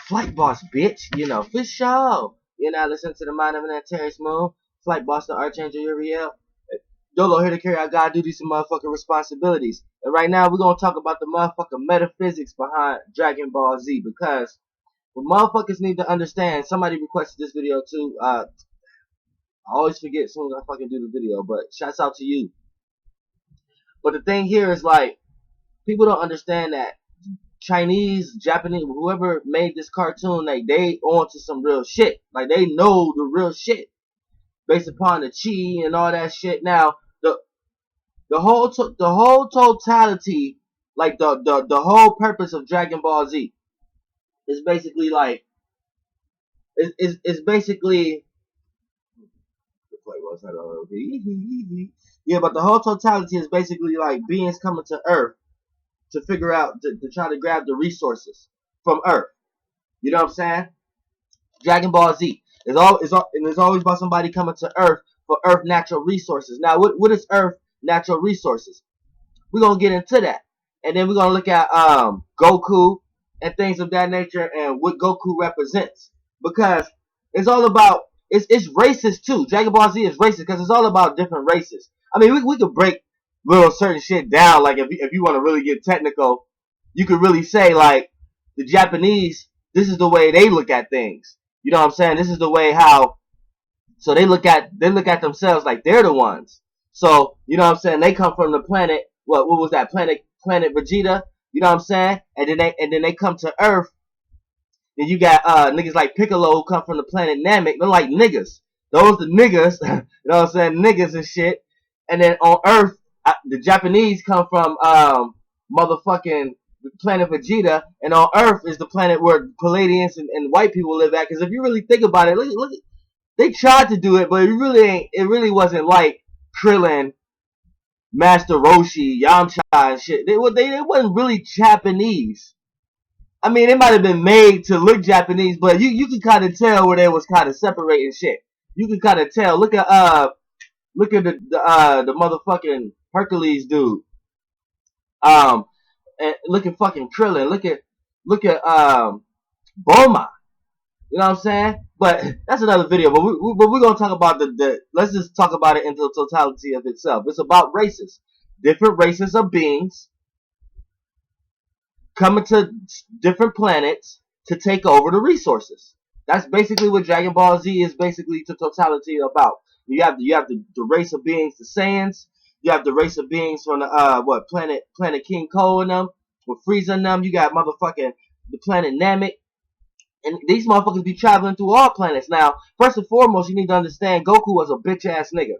Flight Boss, bitch. You know, for sure. You're now listening to the Mind of an Antares Moon. Flight Boss, the Archangel Uriel. Dolo here to carry out God duties and motherfucking responsibilities. And right now, we're going to talk about the motherfucking metaphysics behind Dragon Ball Z. Because what motherfuckers need to understand, somebody requested this video too. I always forget as soon as I fucking do the video, but shouts out to you. But the thing here is, like, people don't understand that Chinese, Japanese, whoever made this cartoon, like, they on to some real shit. Like, they know the real shit based upon the chi and all that shit. Now, the whole totality, like the whole purpose of Dragon Ball Z is basically like is basically yeah, but the whole totality is basically like beings coming to Earth to figure out to try to grab the resources from Earth. You know what I'm saying? Dragon Ball Z is always about somebody coming to Earth for Earth natural resources. Now, what is Earth natural resources? We're gonna get into that, and then we're gonna look at Goku and things of that nature and what Goku represents, because it's all about it's racist too. Dragon Ball Z is racist because it's all about different races. I mean, we could break little certain shit down. Like if you want to really get technical, you could really say like the Japanese. This is the way they look at things. You know what I'm saying? This is the way how. So they look at themselves like they're the ones. So you know what I'm saying? They come from the planet. What was that planet? Planet Vegeta. You know what I'm saying? And then they come to Earth. Then you got niggas like Piccolo who come from the planet Namek. They're like niggas. Those the niggas. You know what I'm saying? Niggas and shit. And then on Earth, the Japanese come from motherfucking planet Vegeta, and on Earth is the planet where Palladians and white people live at. Because if you really think about it, look, they tried to do it, but it really wasn't like Krillin, Master Roshi, Yamcha, and shit. They wasn't really Japanese. I mean, it might have been made to look Japanese, but you can kind of tell where they was kind of separating shit. You can kind of tell. Look at the motherfucking Hercules dude. And look at fucking Krillin. Look at Bulma. You know what I'm saying? But that's another video. But we're gonna talk about let's just talk about it in the totality of itself. It's about races, different races of beings coming to different planets to take over the resources. That's basically what Dragon Ball Z is basically the totality about. You have the race of beings, the Saiyans. You have the race of beings from the planet King Ko and them, with Frieza and them. You got motherfucking the planet Namek. And these motherfuckers be traveling through all planets. Now, first and foremost, you need to understand Goku was a bitch ass nigga.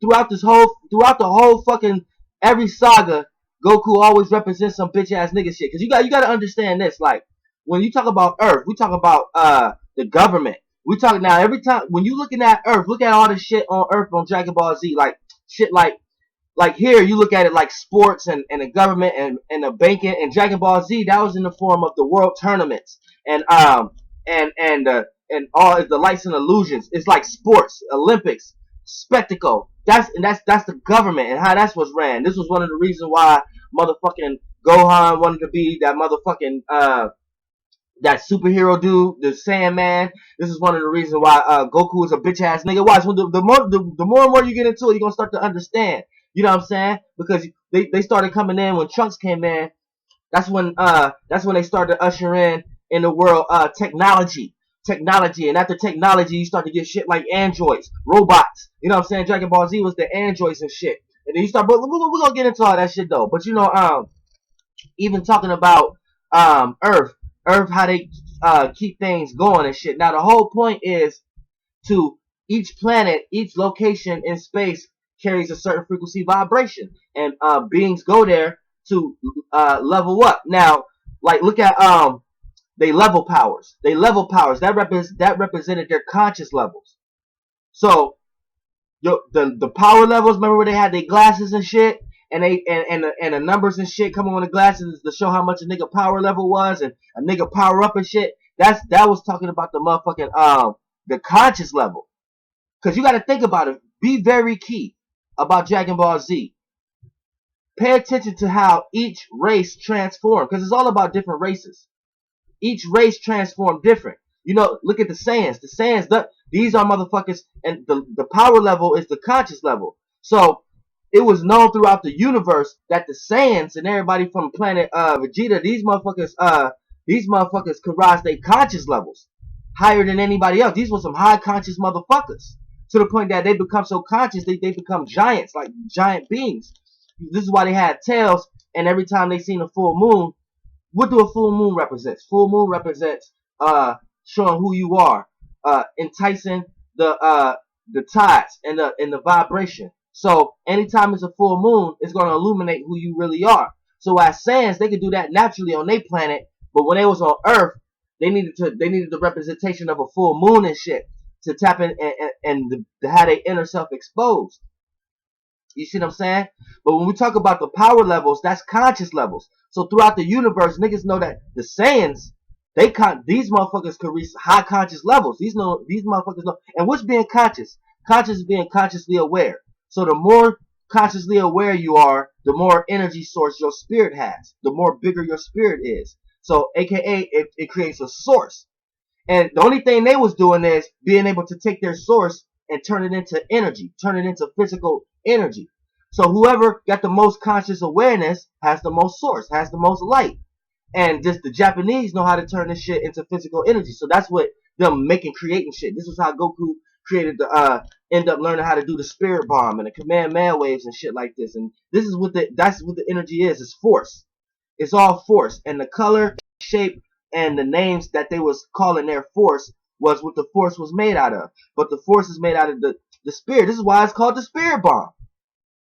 Throughout the whole fucking every saga, Goku always represents some bitch ass nigga shit. Cause you got to understand this. Like when you talk about Earth, we talk about the government. We talk now every time when you looking at Earth, look at all the shit on Earth on Dragon Ball Z. Like shit like here you look at it like sports and the government and the banking, and Dragon Ball Z that was in the form of the world tournaments and all the lights and illusions. It's like sports, Olympics, spectacle. That's the government and how that's what's ran. This was one of the reasons why motherfucking Gohan wanted to be that motherfucking that superhero dude, the Saiyan. This is one of the reasons why Goku is a bitch ass nigga. Watch, when the more and more you get into it, you're gonna start to understand. You know what I'm saying? Because they started coming in when Trunks came in. That's when they started usher in the world technology, and after technology, you start to get shit like androids, robots. You know what I'm saying? Dragon Ball Z was the androids and shit, and then you start. But we're gonna get into all that shit though. But you know, even talking about Earth, how they keep things going and shit. Now the whole point is to each planet, each location in space carries a certain frequency vibration, and beings go there to level up. Now, like look at they level powers. That represented their conscious levels. So the power levels. Remember where they had their glasses and shit, and the numbers and shit coming on the glasses to show how much a nigga power level was, and a nigga power up and shit. That was talking about the motherfucking the conscious level. Cause you got to think about it. Be very key about Dragon Ball Z. Pay attention to how each race transforms, because it's all about different races. each race transformed different. You know, look at the Saiyans. The Saiyans, these are motherfuckers, and the power level is the conscious level. So it was known throughout the universe that the Saiyans and everybody from planet Vegeta, these motherfuckers could rise their conscious levels higher than anybody else. These were some high conscious motherfuckers. To the point that they become so conscious, they become giants, like giant beings. This is why they had tails, and every time they seen a full moon, what do a full moon represent? Full moon represents showing who you are, enticing the tides and the vibration. So anytime it's a full moon, it's going to illuminate who you really are. So as Saiyans, they could do that naturally on their planet, but when they was on Earth, they needed the representation of a full moon and shit to tap in and to have their inner self exposed. You see what I'm saying? But when we talk about the power levels, that's conscious levels. So throughout the universe, niggas know that the Saiyans, these motherfuckers could reach high conscious levels. These motherfuckers know. And what's being conscious? Conscious is being consciously aware. So the more consciously aware you are, the more energy source your spirit has. The more bigger your spirit is. So AKA, it creates a source. And the only thing they was doing is being able to take their source and turn it into energy, turn it into physical energy. So whoever got the most conscious awareness has the most source, has the most light. And just the Japanese know how to turn this shit into physical energy. So that's what them creating shit. This was how Goku created end up learning how to do the spirit bomb and the command man waves and shit like this. And this is that's what the energy is. It's force. It's all force. And the color, shape, and the names that they was calling their force was what the force was made out of. But the force is made out of the spirit. This is why it's called the spirit bomb.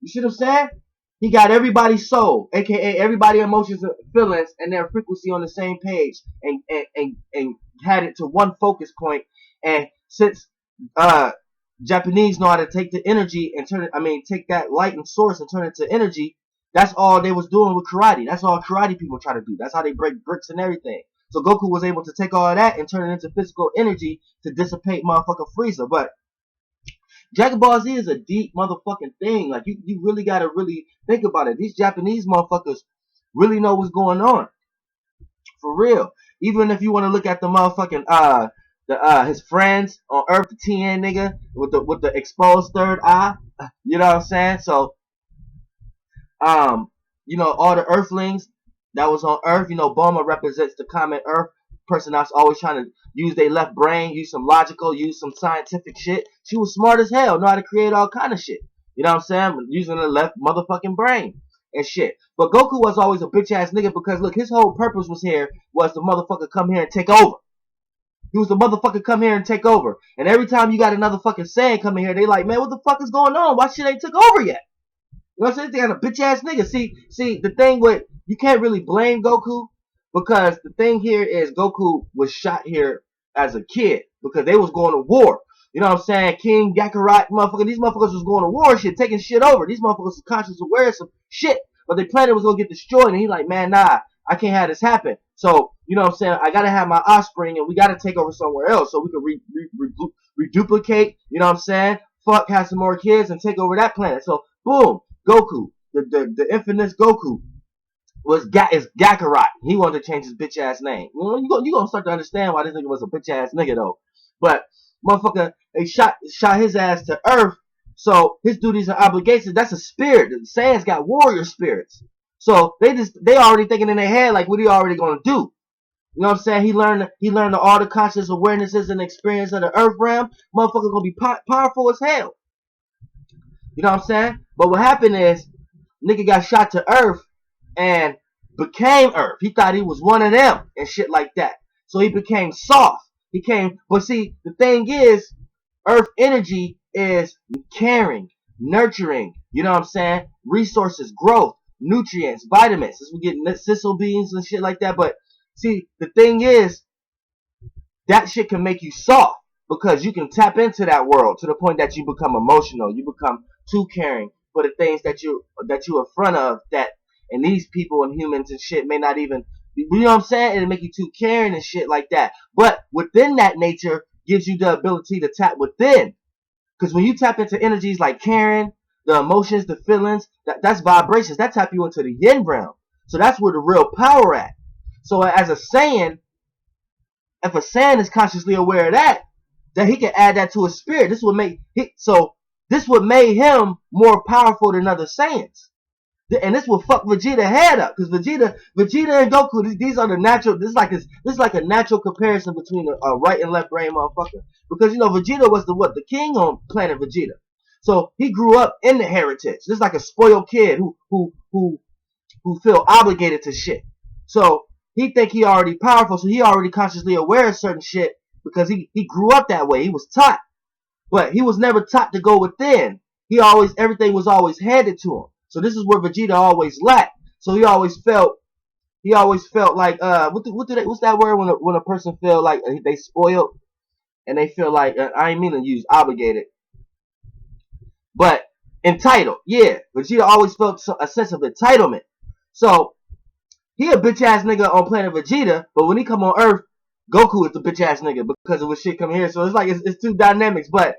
You see what I'm saying? He got everybody's soul, aka everybody's emotions and feelings and their frequency on the same page, and had it to one focus point. And since Japanese know how to take the energy and take that light and source and turn it to energy, that's all they was doing with karate. That's all karate people try to do. That's how they break bricks and everything. So Goku was able to take all of that and turn it into physical energy to dissipate motherfucking Frieza. But Dragon Ball Z is a deep motherfucking thing. Like, you really gotta really think about it. These Japanese motherfuckers really know what's going on. For real. Even if you want to look at the motherfucking his friends on Earth, the TN nigga with the exposed third eye. You know what I'm saying? So you know, all the Earthlings that was on Earth, you know, Bulma represents the common Earth person that's always trying to use their left brain, use some logical, use some scientific shit. She was smart as hell, know how to create all kind of shit. You know what I'm saying? Using the left motherfucking brain and shit. But Goku was always a bitch ass nigga because look, his whole purpose was the motherfucker come here and take over. He was the motherfucker come here and take over. And every time you got another fucking Saiyan coming here, they like, man, what the fuck is going on? Why shit ain't took over yet? You know what I'm saying? They got a bitch ass nigga. See, the thing with, you can't really blame Goku because the thing here is Goku was shot here as a kid because they was going to war. You know what I'm saying? King Kakarot, motherfucker, these motherfuckers was going to war and shit, taking shit over. These motherfuckers was conscious aware of some shit, but their planet was gonna get destroyed. And he like, man, nah, I can't have this happen. So, you know what I'm saying? I gotta have my offspring, and we gotta take over somewhere else so we can reduplicate. You know what I'm saying? Fuck, have some more kids and take over that planet. So, boom. Goku, the infamous Goku, is Kakarot. He wanted to change his bitch ass name. Well, you gonna start to understand why this nigga was a bitch ass nigga though. But motherfucker, they shot his ass to Earth. So his duties and obligations, that's a spirit. The Saiyans got warrior spirits. So they already thinking in their head like what he already gonna do. You know what I'm saying? He learned all the conscious awarenesses and experience of the Earth realm. Motherfucker gonna be powerful as hell. You know what I'm saying? But what happened is, nigga got shot to Earth and became Earth. He thought he was one of them and shit like that. So he became soft. But see, the thing is, Earth energy is caring, nurturing, you know what I'm saying? Resources, growth, nutrients, vitamins. As we get sisal beans and shit like that. But see, the thing is, that shit can make you soft because you can tap into that world to the point that you become emotional. You become too caring for the things that you're in front of, and these people and humans and shit may not even, you know what I'm saying? It'll make you too caring and shit like that. But within that nature gives you the ability to tap within. Because when you tap into energies like caring, the emotions, the feelings, that's vibrations. That tap you into the yin realm. So that's where the real power at. So as a Saiyan, if a Saiyan is consciously aware of that he can add that to his spirit. This would make this would make him more powerful than other Saiyans. And this will fuck Vegeta head up, because Vegeta and Goku, these are the natural. This is like a natural comparison between a right and left brain motherfucker. Because you know Vegeta was the king on planet Vegeta, so he grew up in the heritage. This is like a spoiled kid who feel obligated to shit. So he think he already powerful, so he already consciously aware of certain shit because he grew up that way. He was taught, but he was never taught to go within. Everything was always handed to him. So this is where Vegeta always lacked. So he always felt like what's that word when a person feel like they spoiled and they feel like I ain't mean to use obligated, but entitled. Yeah, Vegeta always felt a sense of entitlement. So he a bitch ass nigga on planet Vegeta, but when he come on Earth, Goku is the bitch ass nigga because of what shit come here. So it's like it's two dynamics, but.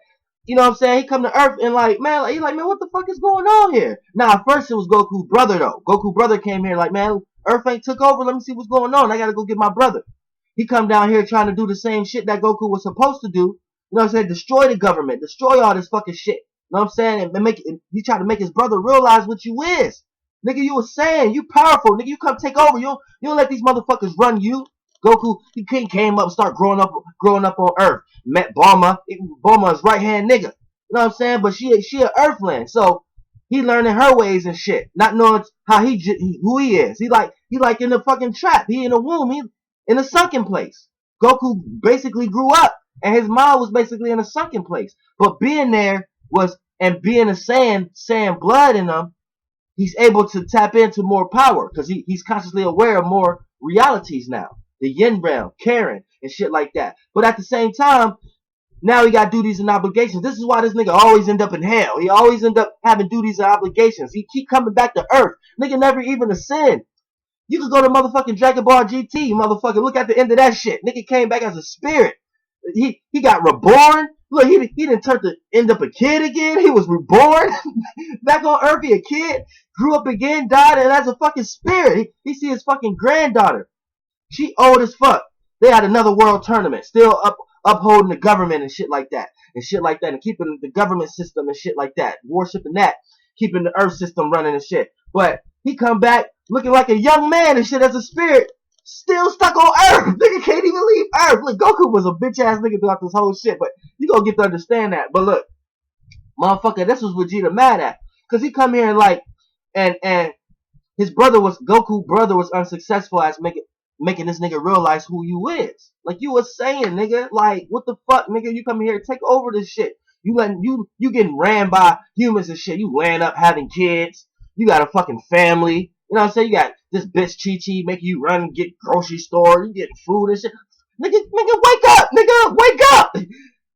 You know what I'm saying? He come to Earth and like, man, what the fuck is going on here? Now, at first it was Goku's brother though. Goku brother came here like, man, Earth ain't took over. Let me see what's going on. I gotta go get my brother. He come down here trying to do the same shit that Goku was supposed to do. You know what I'm saying? Destroy the government, destroy all this fucking shit. You know what I'm saying? And he tried to make his brother realize what you is. Nigga, you was saying you powerful. Nigga, you come take over. You don't let these motherfuckers run you. Goku, he came up and start growing up on Earth. Met Bulma. Bulma's right hand nigga. You know what I'm saying? But she an Earthling, so he learning her ways and shit, not knowing how who he is. He like in the fucking trap. He in a womb. He in a sunken place. Goku basically grew up, and his mind was basically in a sunken place. But being there and being a Saiyan blood in him, he's able to tap into more power because he's consciously aware of more realities now. The Yin realm, Karen, and shit like that. But at the same time, now he got duties and obligations. This is why this nigga always end up in hell. He always end up having duties and obligations. He keep coming back to Earth. Nigga never even ascend. You could go to motherfucking Dragon Ball GT, motherfucker. Look at the end of that shit. Nigga came back as a spirit. He got reborn. Look, he didn't turn to end up a kid again. He was reborn. Back on Earth, he a kid. Grew up again, died, and as a fucking spirit. He see his fucking granddaughter. She old as fuck. They had another world tournament, still upholding the government and shit like that, and keeping the government system and shit like that, worshiping that, keeping the Earth system running and shit. But he come back looking like a young man and shit as a spirit, still stuck on Earth. Nigga can't even leave Earth. Look, Goku was a bitch ass nigga throughout this whole shit, but you gonna get to understand that. But look, motherfucker, this was Vegeta mad at, cause he come here and like, and his Goku brother was unsuccessful as making this nigga realize who you is. Like you was saying, nigga, like what the fuck, nigga, you come here to take over this shit. You getting ran by humans and shit. You land up having kids. You got a fucking family. You know what I'm saying? You got this bitch Chi-Chi making you run and get grocery store. You get food and shit. Nigga, wake up, nigga, wake up.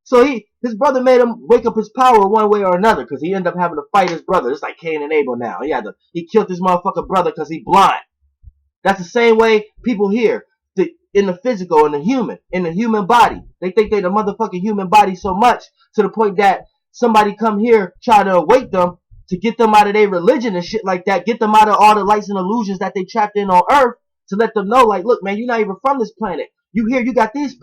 So his brother made him wake up his power one way or another, because he ended up having to fight his brother. It's like Cain and Abel now. He killed his motherfucking brother because he blind. That's the same way people here, in the physical, in the human body. They think they the motherfucking human body so much to the point that somebody come here try to awake them to get them out of their religion and shit like that, get them out of all the lights and illusions that they trapped in on Earth, to let them know, like, look, man, you're not even from this planet. You here, you got this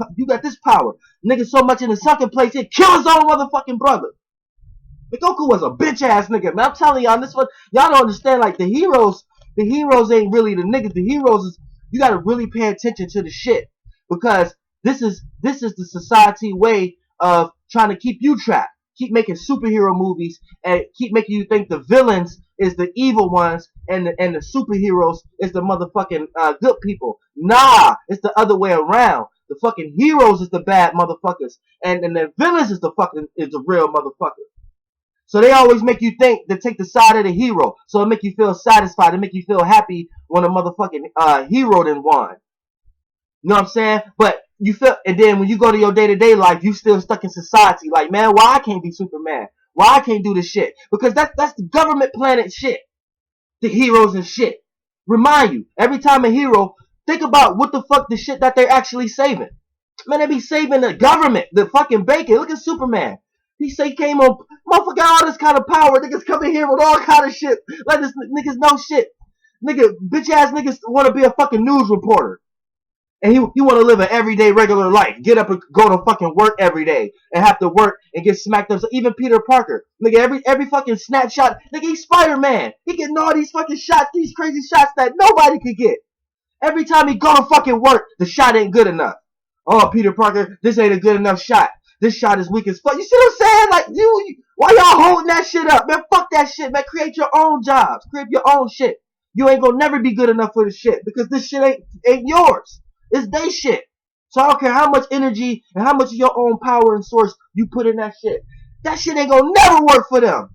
power. Nigga so much in the sunken place, he'd kill his own motherfucking brother. But Goku was a bitch ass nigga, man. I'm telling y'all, this one, y'all don't understand. Like the heroes ain't really the niggas. The heroes is, you gotta really pay attention to the shit, because this is the society way of trying to keep you trapped, keep making superhero movies, and keep making you think the villains is the evil ones and the superheroes is the motherfucking good people. Nah, it's the other way around. The fucking heroes is the bad motherfuckers, and the villains is the real motherfuckers. So they always make you think to take the side of the hero. So it make you feel satisfied. It make you feel happy when a motherfucking hero done won. You know what I'm saying? But you feel, and then when you go to your day-to-day life, you still stuck in society. Like, man, why I can't be Superman? Why I can't do this shit? Because that's the government planet shit. The heroes and shit. Remind you, every time a hero, think about what the fuck the shit that they're actually saving. Man, they be saving the government, the fucking bacon. Look at Superman. He say came on, motherfucker, all this kind of power. Niggas coming here with all kind of shit. Like this niggas know shit. Nigga, bitch ass niggas want to be a fucking news reporter. And he want to live an everyday regular life. Get up and go to fucking work every day. And have to work and get smacked up. So even Peter Parker. Nigga, every fucking snapshot. Nigga, he's Spider-Man. He getting all these fucking shots. These crazy shots that nobody could get. Every time he go to fucking work, the shot ain't good enough. Oh, Peter Parker, this ain't a good enough shot. This shot is weak as fuck. You see what I'm saying? Like, why y'all holding that shit up? Man, fuck that shit, man. Create your own jobs. Create your own shit. You ain't gonna never be good enough for this shit. Because this shit ain't yours. It's they shit. So I don't care how much energy and how much of your own power and source you put in that shit. That shit ain't gonna never work for them.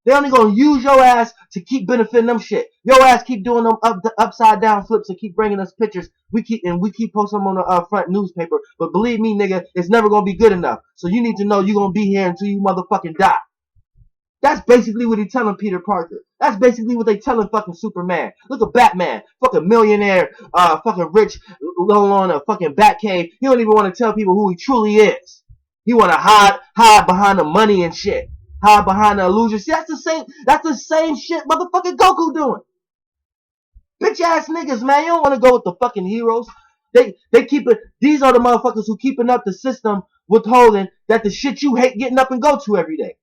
They only gonna use your ass to keep benefiting them shit. Your ass keep doing them upside down flips and keep bringing us pictures. We keep posting them on the front newspaper. But believe me, nigga, it's never gonna be good enough. So you need to know you gonna be here until you motherfucking die. That's basically what he telling Peter Parker. That's basically what they telling fucking Superman. Look at Batman, fucking millionaire, fucking rich, living on a fucking bat cave. He don't even want to tell people who he truly is. He want to hide behind the money and shit. Hide behind the illusion. See, that's the same shit motherfucking Goku doing. Bitch ass niggas, man. You don't want to go with the fucking heroes. They keep it. These are the motherfuckers who keeping up the system, withholding that the shit you hate getting up and go to every day.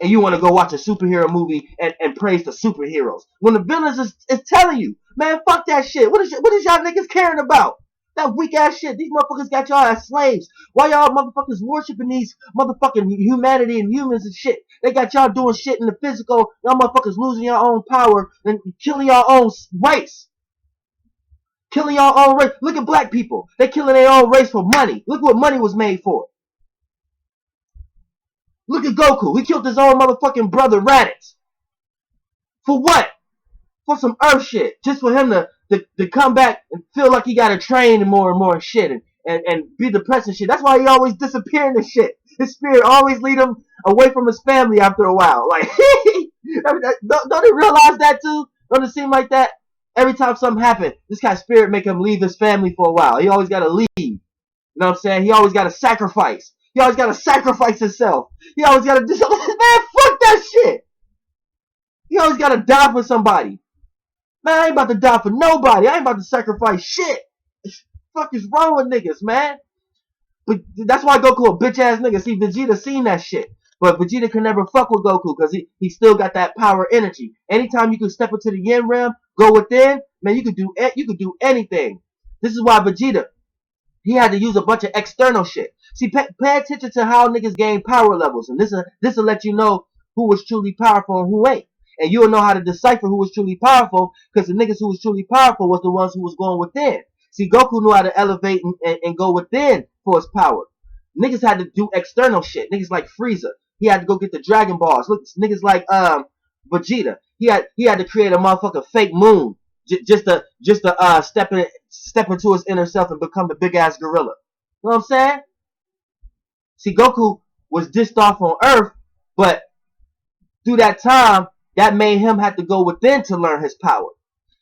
And you want to go watch a superhero movie and praise the superheroes. When the villains is telling you, man, fuck that shit. What is y'all niggas caring about? That weak ass shit. These motherfuckers got y'all as slaves. Why y'all motherfuckers worshiping these motherfucking humanity and humans and shit? They got y'all doing shit in the physical. Y'all motherfuckers losing your own power and killing your own race. Killing your own race. Look at black people. They killing their own race for money. Look what money was made for. Look at Goku. He killed his own motherfucking brother Raditz. For what? For some earth shit. Just for him to come back and feel like he gotta train more and more shit and be depressed and shit. That's why he always disappearing and shit. His spirit always lead him away from his family after a while. Like, don't they realize that too? Don't it seem like that? Every time something happens, this kind of spirit make him leave his family for a while. He always gotta leave. You know what I'm saying? He always gotta sacrifice. He always gotta sacrifice himself. He always gotta do something. Man, fuck that shit. He always gotta die for somebody. Man, I ain't about to die for nobody. I ain't about to sacrifice shit. What the fuck is wrong with niggas, man? But that's why Goku a bitch ass nigga. See, Vegeta seen that shit. But Vegeta can never fuck with Goku because he still got that power energy. Anytime you can step into the yin realm, go within, man, you could do anything. This is why Vegeta, he had to use a bunch of external shit. See, pay attention to how niggas gain power levels. And this will let you know who was truly powerful and who ain't. And you'll know how to decipher who was truly powerful because the niggas who was truly powerful was the ones who was going within. See, Goku knew how to elevate and go within for his power. Niggas had to do external shit. Niggas like Frieza. He had to go get the Dragon Balls. Look, niggas like Vegeta. He had to create a motherfucking fake moon just to step into his inner self and become the big ass gorilla. You know what I'm saying? See, Goku was dished off on Earth, but through that time, that made him have to go within to learn his power.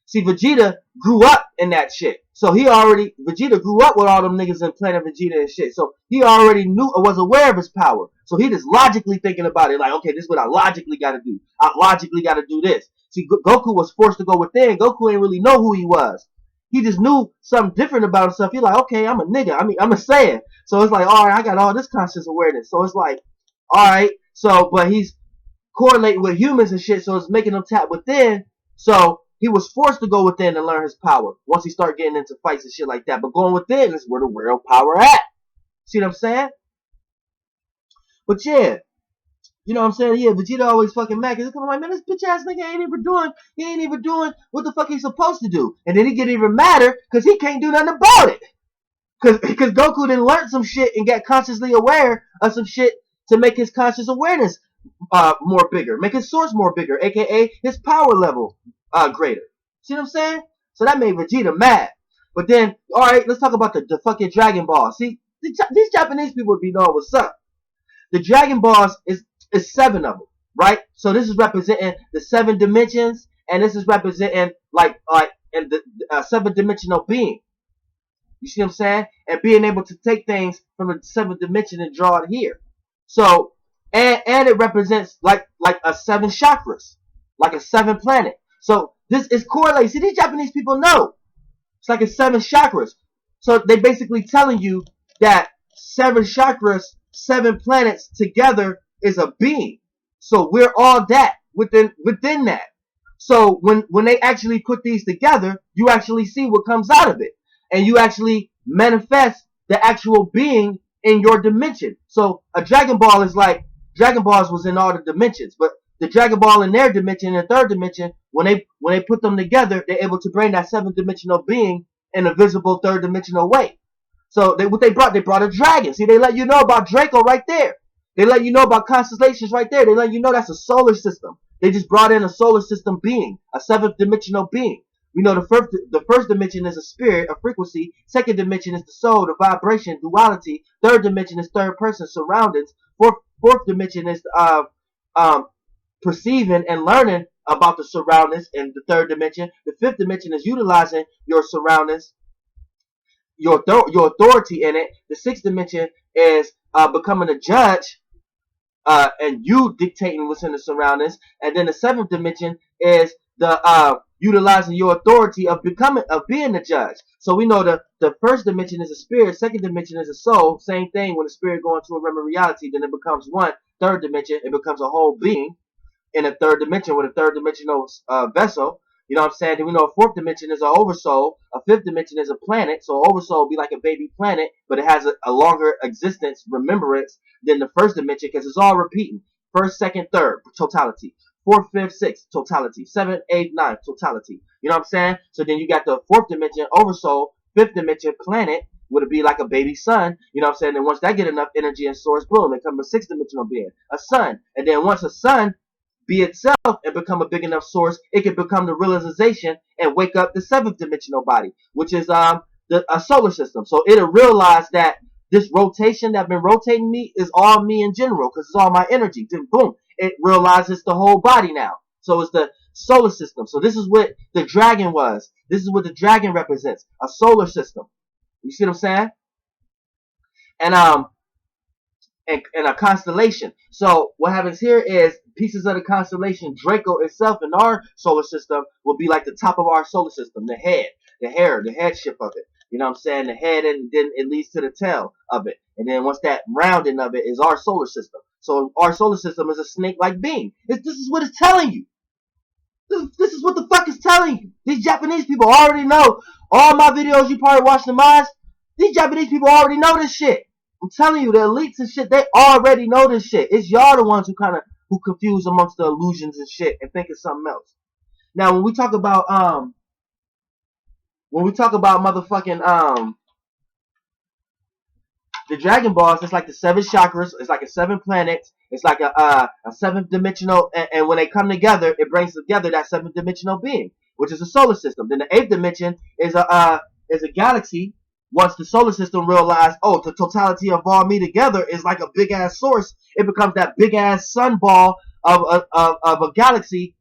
See, Vegeta grew up in that shit. So Vegeta grew up with all them niggas in Planet Vegeta and shit. So he already knew or was aware of his power. So he just logically thinking about it like, okay, this is what I logically got to do. I logically got to do this. See, Goku was forced to go within. Goku ain't really know who he was. He just knew something different about himself. He's like, okay, I'm a nigga. I'm a Saiyan. So it's like, all right, I got all this conscious awareness. So it's like, all right. So, but he's correlating with humans and shit. So it's making him tap within. So he was forced to go within and learn his power once he started getting into fights and shit like that. But going within is where the real power at. See what I'm saying? But yeah, you know what I'm saying? Yeah, Vegeta always fucking mad because he's like, man, this bitch ass nigga he ain't even doing what the fuck he's supposed to do. And then he get even madder because he can't do nothing about it. Because Goku didn't learn some shit and get consciously aware of some shit to make his conscious awareness more bigger, make his source more bigger, aka his power level greater. See what I'm saying? So that made Vegeta mad. But then, alright, let's talk about the fucking Dragon Ball. See, these Japanese people be knowing what's up. The Dragon Balls is 7 of them, right? So this is representing the 7 dimensions, and this is representing like and the 7-dimensional being. You see what I'm saying? And being able to take things from the 7th dimension and draw it here. So and it represents like a 7 chakras, like a 7 planet. So this is correlated. See, these Japanese people know it's like a 7 chakras. So they basically telling you that 7 chakras, 7 planets together is a being. So we're all that within that. So when they actually put these together, you actually see what comes out of it, and you actually manifest the actual being in your dimension. So a Dragon Ball is like Dragon Balls was in all the dimensions, but the Dragon Ball in their dimension, in the third dimension, when they put them together, they're able to bring that 7th-dimensional being in a visible third-dimensional way. So they brought a dragon. See, they let you know about Draco right there. They let you know about constellations right there. They let you know that's a solar system. They just brought in a solar system being, a 7th-dimensional being. We know the first dimension is a spirit, a frequency. Second dimension is the soul, the vibration, duality. Third dimension is third person, surroundings. Fourth dimension is perceiving and learning about the surroundings in the third dimension. The fifth dimension is utilizing your surroundings, your authority in it. The sixth dimension is becoming a judge, and you dictating what's in the surroundings. And then the seventh dimension is the utilizing your authority of being the judge. So we know the first dimension is a spirit, second dimension is a soul. Same thing when the spirit goes into a realm of reality, then it becomes one. Third dimension, it becomes a whole being in a third dimension with a third dimensional vessel. You know what I'm saying? Then we know a fourth dimension is an oversoul. A fifth dimension is a planet. So oversoul will be like a baby planet, but it has a longer existence, remembrance than the first dimension because it's all repeating. First, second, third, totality. Fourth, fifth, sixth, totality. Seventh, eighth, ninth, totality. You know what I'm saying? So then you got the fourth dimension, oversoul. Fifth dimension, planet, would it be like a baby sun? You know what I'm saying? And once that get enough energy and source, boom, it becomes a sixth dimensional being, a sun. And then once a sun be itself and become a big enough source, it can become the realization and wake up the seventh dimensional body, which is a solar system. So it'll realize that this rotation that been rotating me is all me in general because it's all my energy. Then boom, it realizes the whole body now. So it's the solar system. So this is what the dragon was. This is what the dragon represents, a solar system. You see what I'm saying? And a constellation. So what happens here is pieces of the constellation Draco itself in our solar system will be like the top of our solar system, the head, the hair, the headship of it. You know what I'm saying? The head, and then it leads to the tail of it. And then once that rounding of it is our solar system. So our solar system is a snake-like being. This is what it's telling you. This is what the fuck it's telling you. These Japanese people already know. All my videos you probably watched the most. These Japanese people already know this shit. I'm telling you, the elites and shit, they already know this shit. It's y'all the ones who confuse amongst the illusions and shit and think it's something else. Now, when we talk about motherfucking the Dragon Balls, it's like the 7 chakras, it's like a 7 planets, it's like a 7th dimensional, and when they come together, it brings together that 7th dimensional being, which is a solar system. Then the 8th dimension is a galaxy. Once the solar system realized, oh, the totality of all me together is like a big ass source, it becomes that big ass sun ball of a galaxy,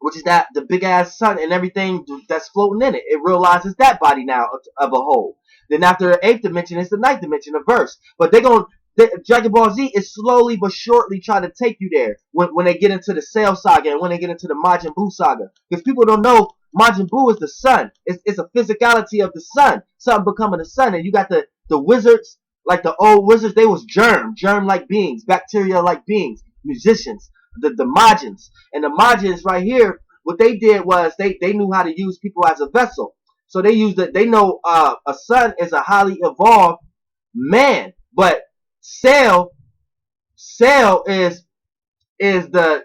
which is that the big ass sun and everything that's floating in it. It realizes that body now of a whole. Then after the 8th dimension is the 9th dimension, a verse. But Dragon Ball Z is slowly but shortly trying to take you there when they get into the Cell saga and when they get into the Majin Buu saga. Because people don't know Majin Buu is the sun. It's a physicality of the sun. Something becoming the sun. And you got the wizards, like the old wizards, they was germ-like beings, bacteria-like beings, musicians, the Majins. And the Majins right here, what they did was they knew how to use people as a vessel. So they know a sun is a highly evolved man. But Cell is the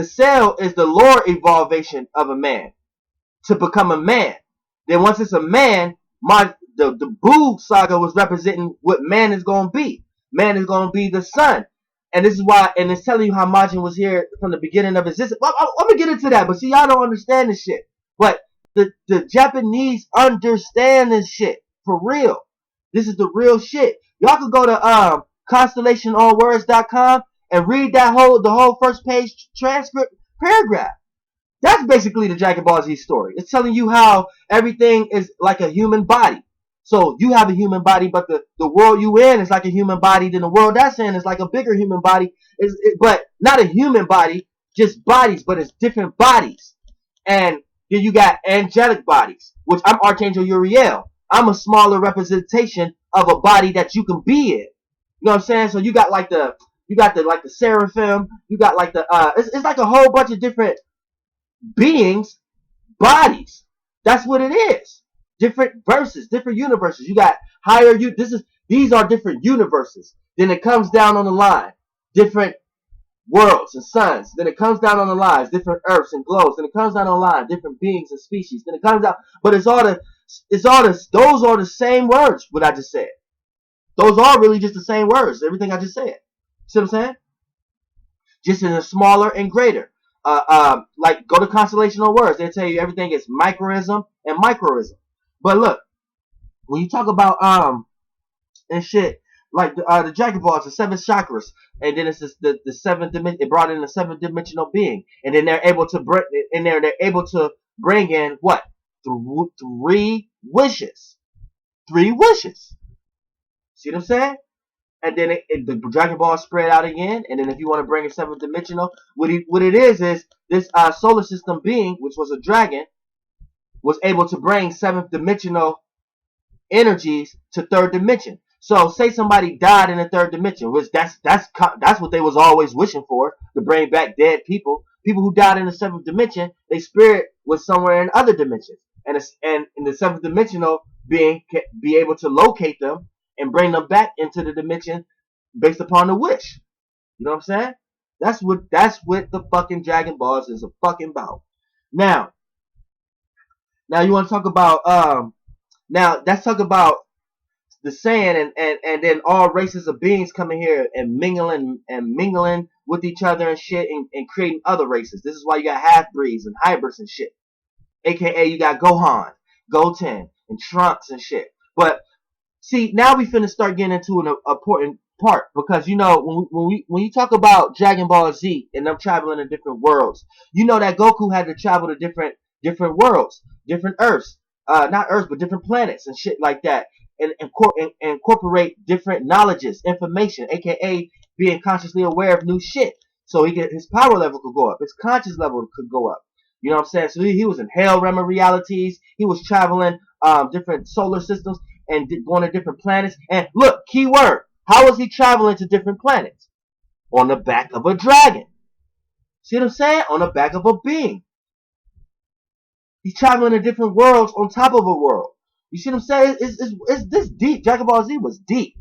cell is the lower evolvation of a man to become a man. Then once it's a man, the Buu saga was representing what man is gonna be. Man is gonna be the sun. And this is why, and it's telling you how Majin was here from the beginning of existence. I'm gonna get into that, but see, y'all don't understand this shit. But the Japanese understand this shit for real. This is the real shit. Y'all can go to constellationonwords.com and read the whole first page transcript paragraph. That's basically the Dragon Ball Z story. It's telling you how everything is like a human body. So you have a human body, but the world you in is like a human body. Then the world that's in is like a bigger human body. But not a human body, just bodies, but it's different bodies. And then you got angelic bodies, which I'm Archangel Uriel. I'm a smaller representation of a body that you can be in. You know what I'm saying? So you got like the seraphim, you got like the it's like a whole bunch of different beings, bodies. That's what it is. Different verses, different universes. You got higher these are different universes. Then it comes down on the line. Different worlds and suns. Then it comes down on the lines, different earths and globes. Then it comes down on the line, different beings and species. Then it comes out, but those are the same words. What I just said, those are really just the same words. Everything I just said. See what I'm saying? Just in a smaller and greater. Like go to Constellation of Words. They tell you everything is microism and microism. But look, when you talk about and shit, like the Dragon Balls, the 7 chakras, and then it's just the seventh dimension. It brought in the 7th-dimensional being, and then they're able to bring in what? 3 wishes. 3 wishes. See what I'm saying? And then the Dragon Ball spread out again, and then if you want to bring in 7th dimensional, what it is this solar system being, which was a dragon, was able to bring 7th dimensional energies to 3rd dimension. So say somebody died in the 3rd dimension, which that's what they was always wishing for, to bring back dead people. People who died in the 7th dimension, their spirit was somewhere in other dimensions, and in the 7th dimensional being can be able to locate them and bring them back into the dimension based upon the wish. You know what I'm saying? That's what the fucking Dragon Balls is fucking about. Now you want to talk about let's talk about the Saiyan and then all races of beings coming here and mingling with each other and shit and creating other races. This is why you got half-breeds and hybrids and shit. AKA you got Gohan, Goten, and Trunks and shit. But see, now we finna start getting into an important part, because you know when you talk about Dragon Ball Z and them traveling to different worlds, you know that Goku had to travel to different worlds, different Earths, not Earths but different planets and shit like that, and incorporate different knowledges, information, aka being consciously aware of new shit, so his power level could go up, his conscious level could go up. You know what I'm saying? So he was in hell realm realities. He was traveling different solar systems and going to different planets. And look, key word, how was he traveling to different planets? On the back of a dragon. See what I'm saying? On the back of a being. He's traveling to different worlds on top of a world. You see what I'm saying? It's this deep. Dragon Ball Z was deep.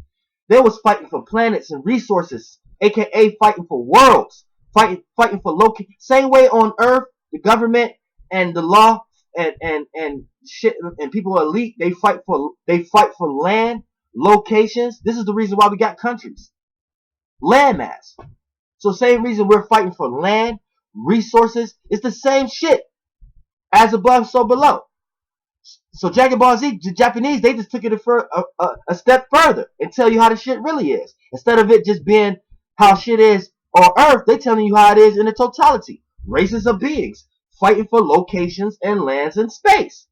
They was fighting for planets and resources, aka fighting for worlds, fighting for location. Same way on Earth, the government and the law and shit and people elite, they fight for land, locations. This is the reason why we got countries, landmass. So same reason we're fighting for land, resources. It's the same shit. As above, so below. So Dragon Ball Z, the Japanese, they just took it a step further and tell you how the shit really is. Instead of it just being how shit is on Earth, they telling you how it is in the totality. Races of beings fighting for locations and lands and space.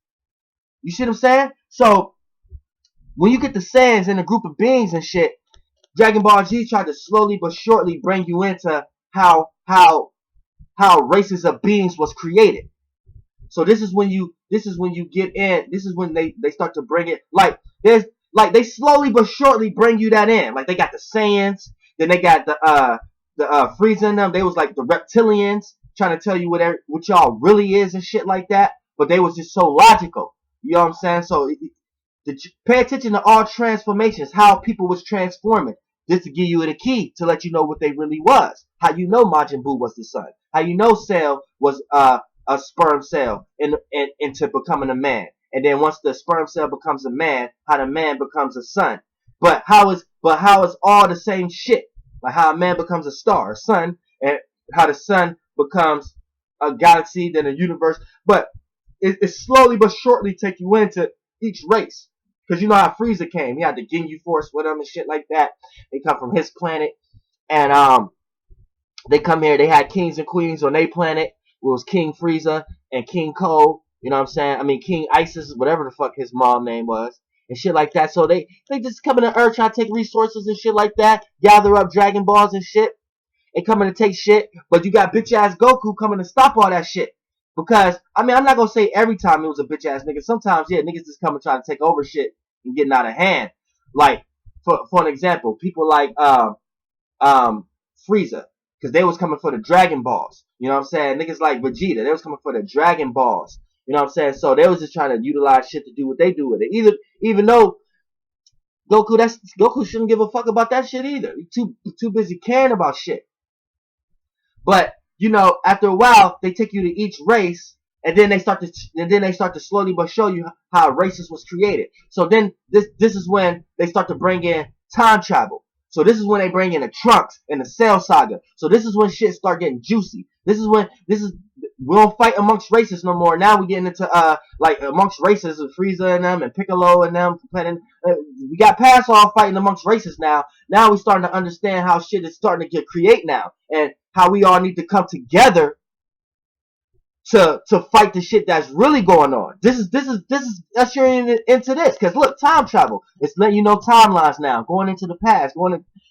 You see what I'm saying? So when you get the Saiyans in a group of beings and shit, Dragon Ball Z tried to slowly but surely bring you into how races of beings was created. So this is when you get in. This is when they start to bring it. They slowly but surely bring you that in. Like they got the Saiyans, then they got the Frieza in them. They was like the reptilians trying to tell you what y'all really is and shit like that. But they was just so logical. You know what I'm saying? So pay attention to all transformations, how people was transforming. Just to give you the key to let you know what they really was. How you know Majin Buu was the son. How you know Cell was a sperm cell into becoming a man. And then once the sperm cell becomes a man, how the man becomes a son. But how is all the same shit? Like how a man becomes a star, a sun, and how the sun becomes a galaxy, then a universe. But it slowly but surely take you into each race. Because you know how Frieza came. He had the Ginyu Force with him and shit like that. They come from his planet. And they come here. They had kings and queens on their planet. It was King Frieza and King Cole. You know what I'm saying? I mean, King Isis, whatever the fuck his mom name was. And shit like that. So they just coming to Earth trying to take resources and shit like that. Gather up Dragon Balls and shit. And coming to take shit. But you got bitch ass Goku coming to stop all that shit. Because, I mean, I'm not gonna say every time it was a bitch ass nigga. Sometimes, yeah, niggas just come and try to take over shit and getting out of hand. Like, for an example, people like, Frieza. Because they was coming for the Dragon Balls. You know what I'm saying? Niggas like Vegeta, they was coming for the Dragon Balls. You know what I'm saying? So they was just trying to utilize shit to do what they do with it. Even though Goku shouldn't give a fuck about that shit either. He's too busy caring about shit. But, you know, after a while, they take you to each race, and then they start to slowly but show you how races was created. So then this is when they start to bring in time travel. So this is when they bring in the Trunks and the Cell Saga. So this is when shit start getting juicy. We don't fight amongst races no more. Now we getting into like amongst races with Frieza and them and Piccolo and them. We got past all fighting amongst races now. Now we starting to understand how shit is starting to get create now, and how we all need to come together to fight the shit that's really going on. This is ushering into this, because look, time travel. It's letting you know timelines now, going into the past,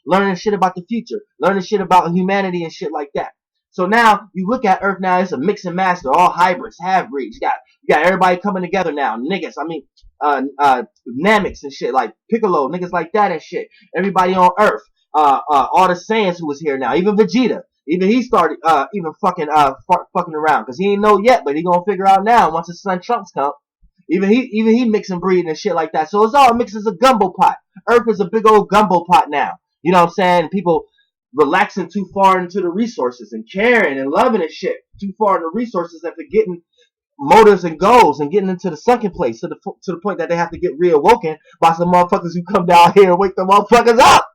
learning shit about the future, learning shit about humanity and shit like that. So now you look at Earth now, it's a mix and master, all hybrids, half breeds. You got everybody coming together now, niggas. I mean, Namix and shit, like Piccolo, niggas like that and shit. Everybody on Earth, all the Saiyans who was here now, even Vegeta. Even he started fucking around, because he ain't know yet, but he gonna figure out now once his son Trunks come. Even he mixing breeding and shit like that. So it's all mixed as a gumbo pot. Earth is a big old gumbo pot now. You know what I'm saying? People relaxing too far into the resources and caring and loving and shit too far into the resources and forgetting motives and goals and getting into the second place to the point that they have to get reawoken by some motherfuckers who come down here and wake the motherfuckers up.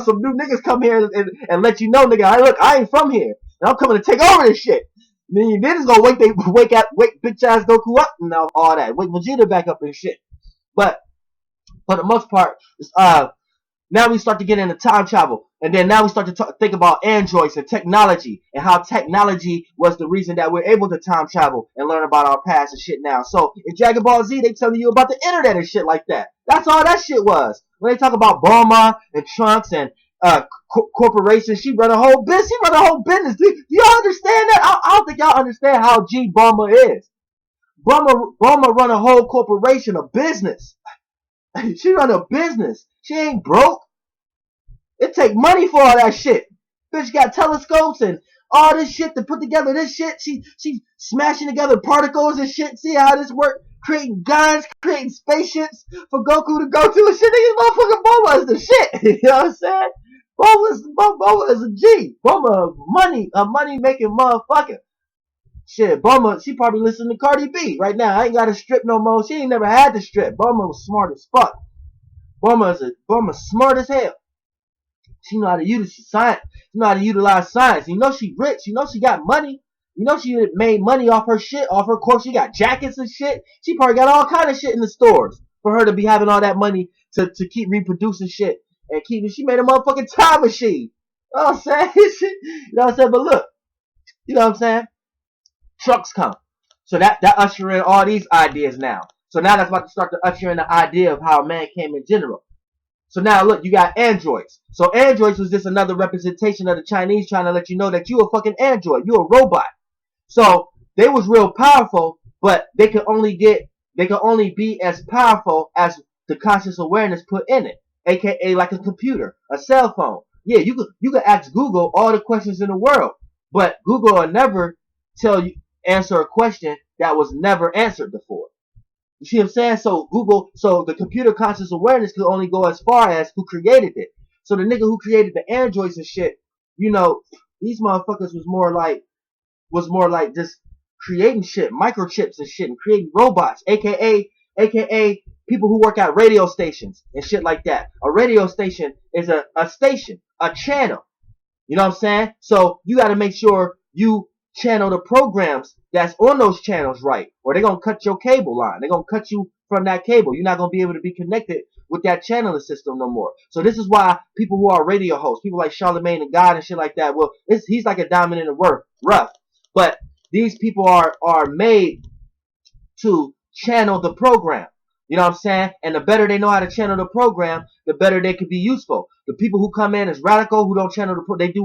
Some new niggas come here and let you know, nigga, look, I ain't from here, and I'm coming to take over this shit. And then you niggas gonna wake bitch ass Goku up and all that, wake Vegeta back up and shit. But for the most part, now we start to get into time travel, and then now we start to think about androids and technology, and how technology was the reason that we're able to time travel and learn about our past and shit now. So in Dragon Ball Z, they telling you about the internet and shit like that. That's all that shit was. When they talk about Bulma and Trunks and corporations, she run a whole business. Do y'all understand that? I don't think y'all understand how G Bulma is. Bulma run a whole corporation, a business. She run a business. She ain't broke. It take money for all that shit. Bitch got telescopes and all this shit to put together this shit. She smashing together particles and shit. See how this work? Creating guns, creating spaceships for Goku to go to and shit. Niggas, motherfucking Bulma is the shit. You know what I'm saying? Bulma is a G. Bulma a money making motherfucker. Shit, Bulma, she probably listening to Cardi B right now. I ain't got to strip no more. She ain't never had to strip. Bulma was smart as fuck. Bulma's smart as hell. She know how to use science. She know how to utilize science. You know she rich. You know she got money. You know she made money off her shit, off her course. She got jackets and shit. She probably got all kind of shit in the stores for her to be having all that money to keep reproducing shit and she made a motherfucking time machine. You know what I'm saying? You know what I'm saying? But look, you know what I'm saying? Trucks come. So that usher in all these ideas now. So now that's about to start to usher in the idea of how man came in general. So now look, you got androids. So androids was just another representation of the Chinese trying to let you know that you a fucking android. You a robot. So they was real powerful, but they could only be as powerful as the conscious awareness put in it. AKA like a computer, a cell phone. Yeah, you could ask Google all the questions in the world, but Google will never answer a question that was never answered before. You see what I'm saying? So the computer conscious awareness could only go as far as who created it. So the nigga who created the androids and shit, you know, these motherfuckers was more like just creating shit, microchips and shit, and creating robots, aka people who work at radio stations and shit like that. A radio station is a station, a channel. You know what I'm saying? So you got to make sure you channel the programs that's on those channels right, or they're going to cut your cable line. They're going to cut you from that cable. You're not going to be able to be connected with that channeling system no more. So this is why people who are radio hosts, people like Charlemagne and God and shit like that, well, he's like a diamond in the rough. But these people are made to channel the program. You know what I'm saying? And the better they know how to channel the program, the better they could be useful. The people who come in as radical, who don't channel the program, they do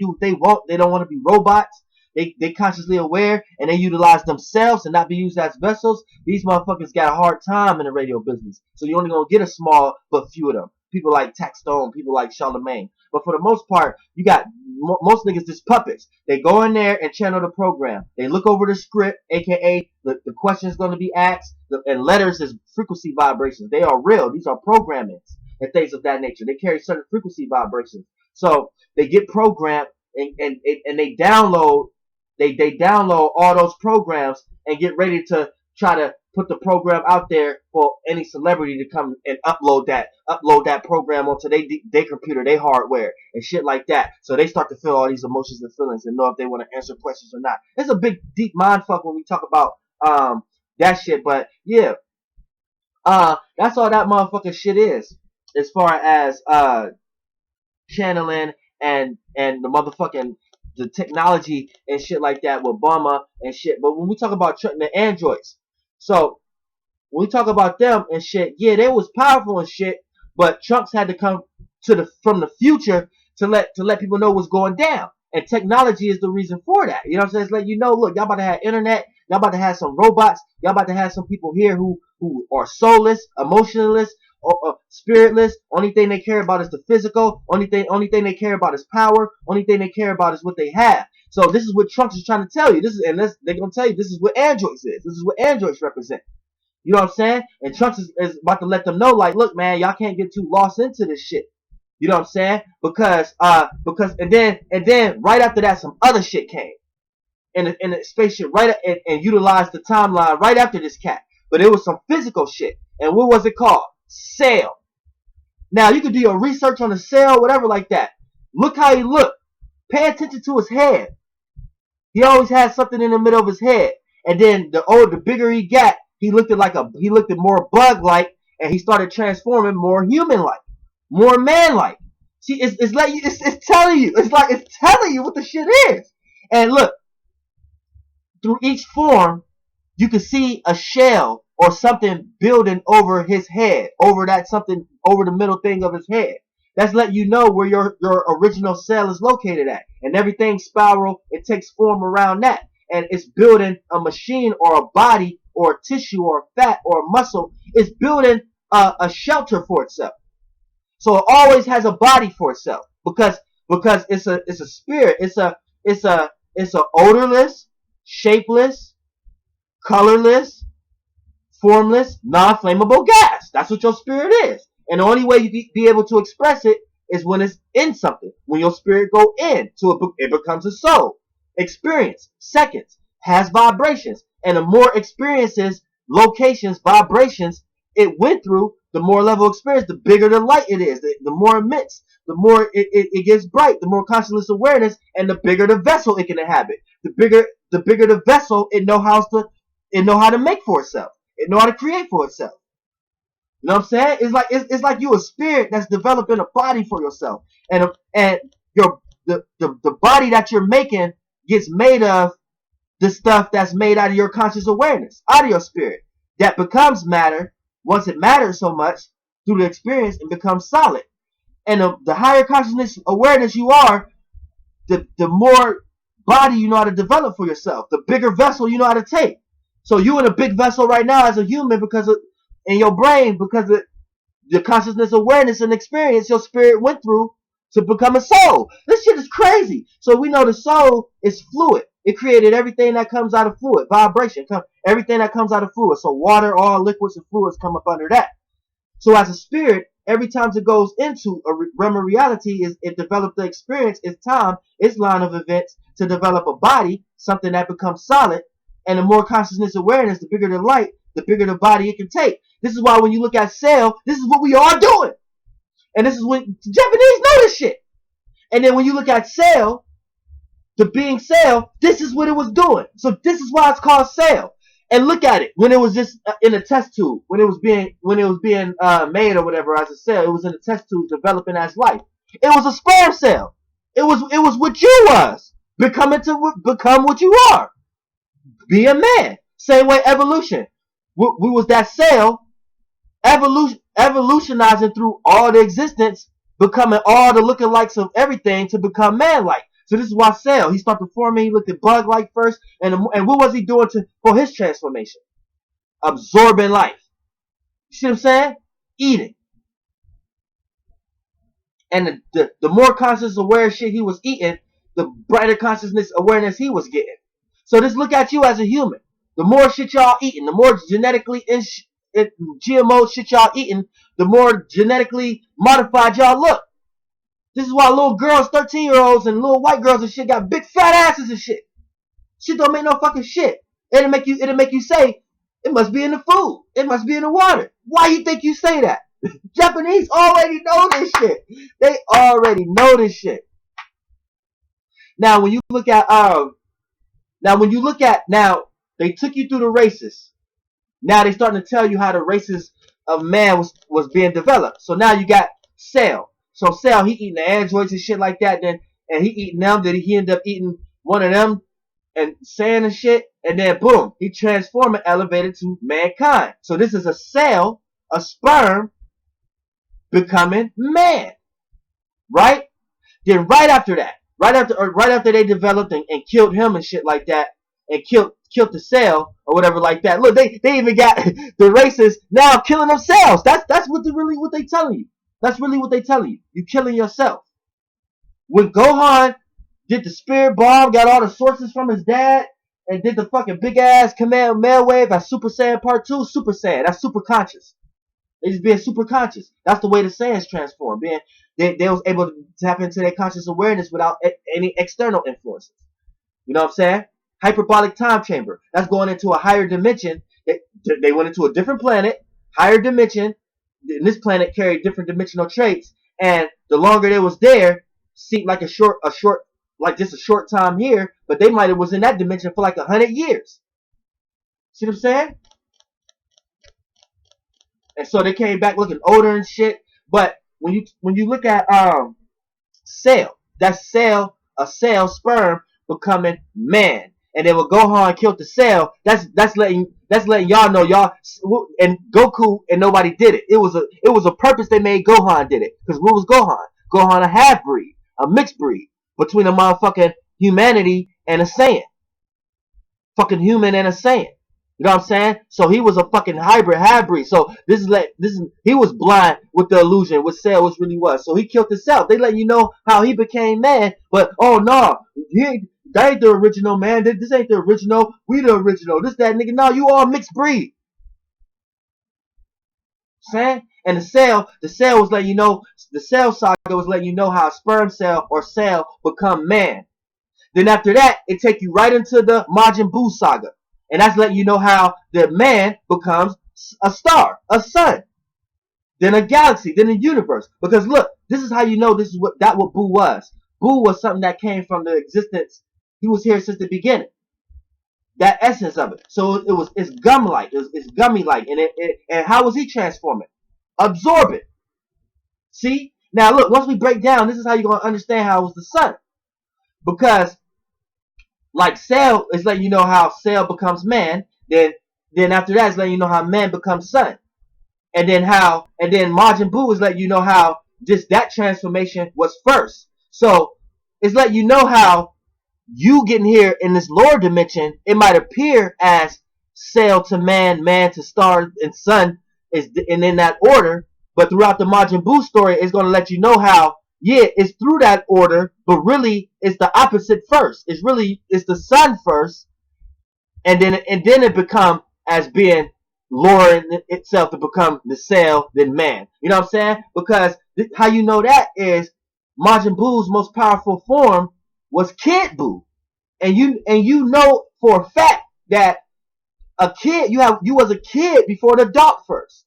what they want. They don't want to be robots. they consciously aware and they utilize themselves and not be used as vessels, these motherfuckers got a hard time in the radio business. So you're only gonna get a small but few of them. People like Taxstone, people like Charlemagne. But for the most part, you got most niggas just puppets. They go in there and channel the program. They look over the script, aka the questions going to be asked, and letters is frequency vibrations. They are real. These are programmings and things of that nature. They carry certain frequency vibrations. So they get programmed and they download all those programs and get ready to try to put the program out there for any celebrity to come and upload that program onto their computer, their hardware, and shit like that. So they start to feel all these emotions and feelings and know if they want to answer questions or not. It's a big, deep mind fuck when we talk about that shit. But yeah, that's all that motherfucking shit is as far as channeling and the motherfucking the technology and shit like that with Obama and shit. But when we talk about the androids, so when we talk about them and shit, yeah, they was powerful and shit, but Trunks had to come from the future to let people know what's going down. And technology is the reason for that. You know what I'm saying? It's like, you know, look, y'all about to have internet, y'all about to have some robots, y'all about to have some people here who are soulless, emotionless, or spiritless. Only thing they care about is the physical. Only thing they care about is power. Only thing they care about is what they have. So this is what Trunks is trying to tell you. They're gonna tell you this is what androids is. This is what androids represent. You know what I'm saying? And Trunks is about to let them know, like, look, man, y'all can't get too lost into this shit. You know what I'm saying? Because and then right after that, some other shit came in the spaceship and utilized the timeline right after this cat. But it was some physical shit. And what was it called? Cell. Now you can do your research on the cell, whatever like that. Look how he looked. Pay attention to his head. He always had something in the middle of his head. And then the bigger he got, he looked at more bug-like, and he started transforming more human-like, more man-like. See, it's telling you. It's telling you what the shit is. And look, through each form, you can see a shell or something building over his head, over the middle thing of his head. That's letting you know where your original cell is located at. And everything spiral, it takes form around that. And it's building a machine or a body or a tissue or a fat or a muscle. It's building a shelter for itself. So it always has a body for itself because it's a spirit. It's a odorless, shapeless, colorless, formless, non-flammable gas. That's what your spirit is. And the only way you be able to express it is when it's in something. When your spirit go in, so it becomes a soul. Experience, seconds, has vibrations. And the more experiences, locations, vibrations it went through, the more level of experience, the bigger the light it is. The more immense, the more it gets bright, the more consciousness awareness, and the bigger the vessel it can inhabit. The bigger the vessel, it know how to make for itself. It know how to create for itself. You know what I'm saying? It's like you a spirit that's developing a body for yourself, and the body that you're making gets made of the stuff that's made out of your conscious awareness, out of your spirit, that becomes matter. Once it matters so much through the experience, it becomes solid. And the higher consciousness awareness you are, the more body you know how to develop for yourself, the bigger vessel you know how to take. So you in a big vessel right now as a human in your brain, because of the consciousness awareness and experience your spirit went through to become a soul. This shit is crazy. So we know the soul is fluid. It created everything that comes out of fluid, vibration, everything that comes out of fluid. So water, all liquids and fluids come up under that. So as a spirit, every time it goes into a realm of reality, it develops the experience, its time, its line of events to develop a body, something that becomes solid. And the more consciousness awareness, the bigger the light, the bigger the body it can take. This is why when you look at cell, this is what we are doing. And this is what the Japanese know this shit. And then when you look at cell, the being cell, this is what it was doing. So this is why it's called cell. And look at it when it was just in a test tube, when it was being made or whatever as a cell. It was in a test tube developing as life. It was a sperm cell. It was what you was become what you are. Be a man. Same way evolution. We was that cell evolutionizing through all the existence, becoming all the lookalikes of everything to become man-like. So this is why Cell, he started forming, he looked at bug-like first, and what was he doing for his transformation? Absorbing life. You see what I'm saying? Eating. And the more conscious aware shit he was eating, the brighter consciousness awareness he was getting. So just look at you as a human. The more shit y'all eating, the more genetically GMO shit y'all eating, the more genetically modified y'all look. This is why little girls, 13-year-olds and little white girls and shit got big fat asses and shit. Shit don't make no fucking shit. It'll make you say, it must be in the food. It must be in the water. Why you think you say that? Japanese already know this shit. They already know this shit. Now when you look at they took you through the races. Now they starting to tell you how the races of man was being developed. So now you got Cell. So Cell, he eating the androids and shit like that, and he eating them, then he ended up eating one of them and Saiyan and shit, and then boom, he transformed and elevated to mankind. So this is a cell, a sperm, becoming man. Right? Then right after they developed and killed him and shit like that, and killed the cell or whatever like that. Look, they even got the races now killing themselves. That's what they telling you. That's really what they telling you. You killing yourself. When Gohan did the spirit bomb, got all the sources from his dad, and did the fucking big ass command mail wave at Super Saiyan Part 2, Super Saiyan. That's super conscious. They just being super conscious. That's the way the Saiyans transform. They was able to tap into their conscious awareness without any external influences. You know what I'm saying? Hyperbolic time chamber. That's going into a higher dimension. They went into a different planet, higher dimension. And this planet carried different dimensional traits, and the longer they was there, seemed like a short, like just a short time here, but they might have was in that dimension for like 100 years. See what I'm saying? And so they came back looking older and shit. But when you look at Cell, that's Cell, a Cell sperm becoming man. And then when Gohan killed the Cell, that's letting y'all know y'all and Goku and nobody did it. It was a purpose they made Gohan did it. Because what was Gohan? Gohan a half breed, a mixed breed between a motherfucking humanity and a Saiyan. Fucking human and a Saiyan. You know what I'm saying? So he was a fucking hybrid half breed. So he was blind with the illusion what Cell really was. So he killed himself. They let you know how he became man, but oh no, that ain't the original, man. This ain't the original. We the original. This, that, nigga. No, you all mixed breed. Saying? And the cell was letting you know, the Cell saga was letting you know how a sperm cell or cell become man. Then after that, it take you right into the Majin Buu saga. And that's letting you know how the man becomes a star, a sun. Then a galaxy, then a universe. Because look, this is how you know this is what Buu was. Buu was something that came from the existence. He was here since the beginning. That essence of it. So it's gum-like. It's gummy-like. And how was he transforming? Absorb it. See? Now look, once we break down, this is how you're going to understand how it was the sun. Because like Cell is letting you know how Cell becomes man. Then after that is letting you know how man becomes sun. And then Majin Buu is letting you know how just that transformation was first. So it's letting you know how you getting here in this lower dimension, it might appear as Cell to man, man to star, and sun is in that order. But throughout the Majin Buu story, it's going to let you know how, yeah, it's through that order, but really it's the opposite first. It's the sun first, and then it become as being lowering itself to become the Cell, then man. You know what I'm saying? Because how you know that is Majin Buu's most powerful form was Kid Buu, and you know for a fact that a kid you was a kid before the dark first.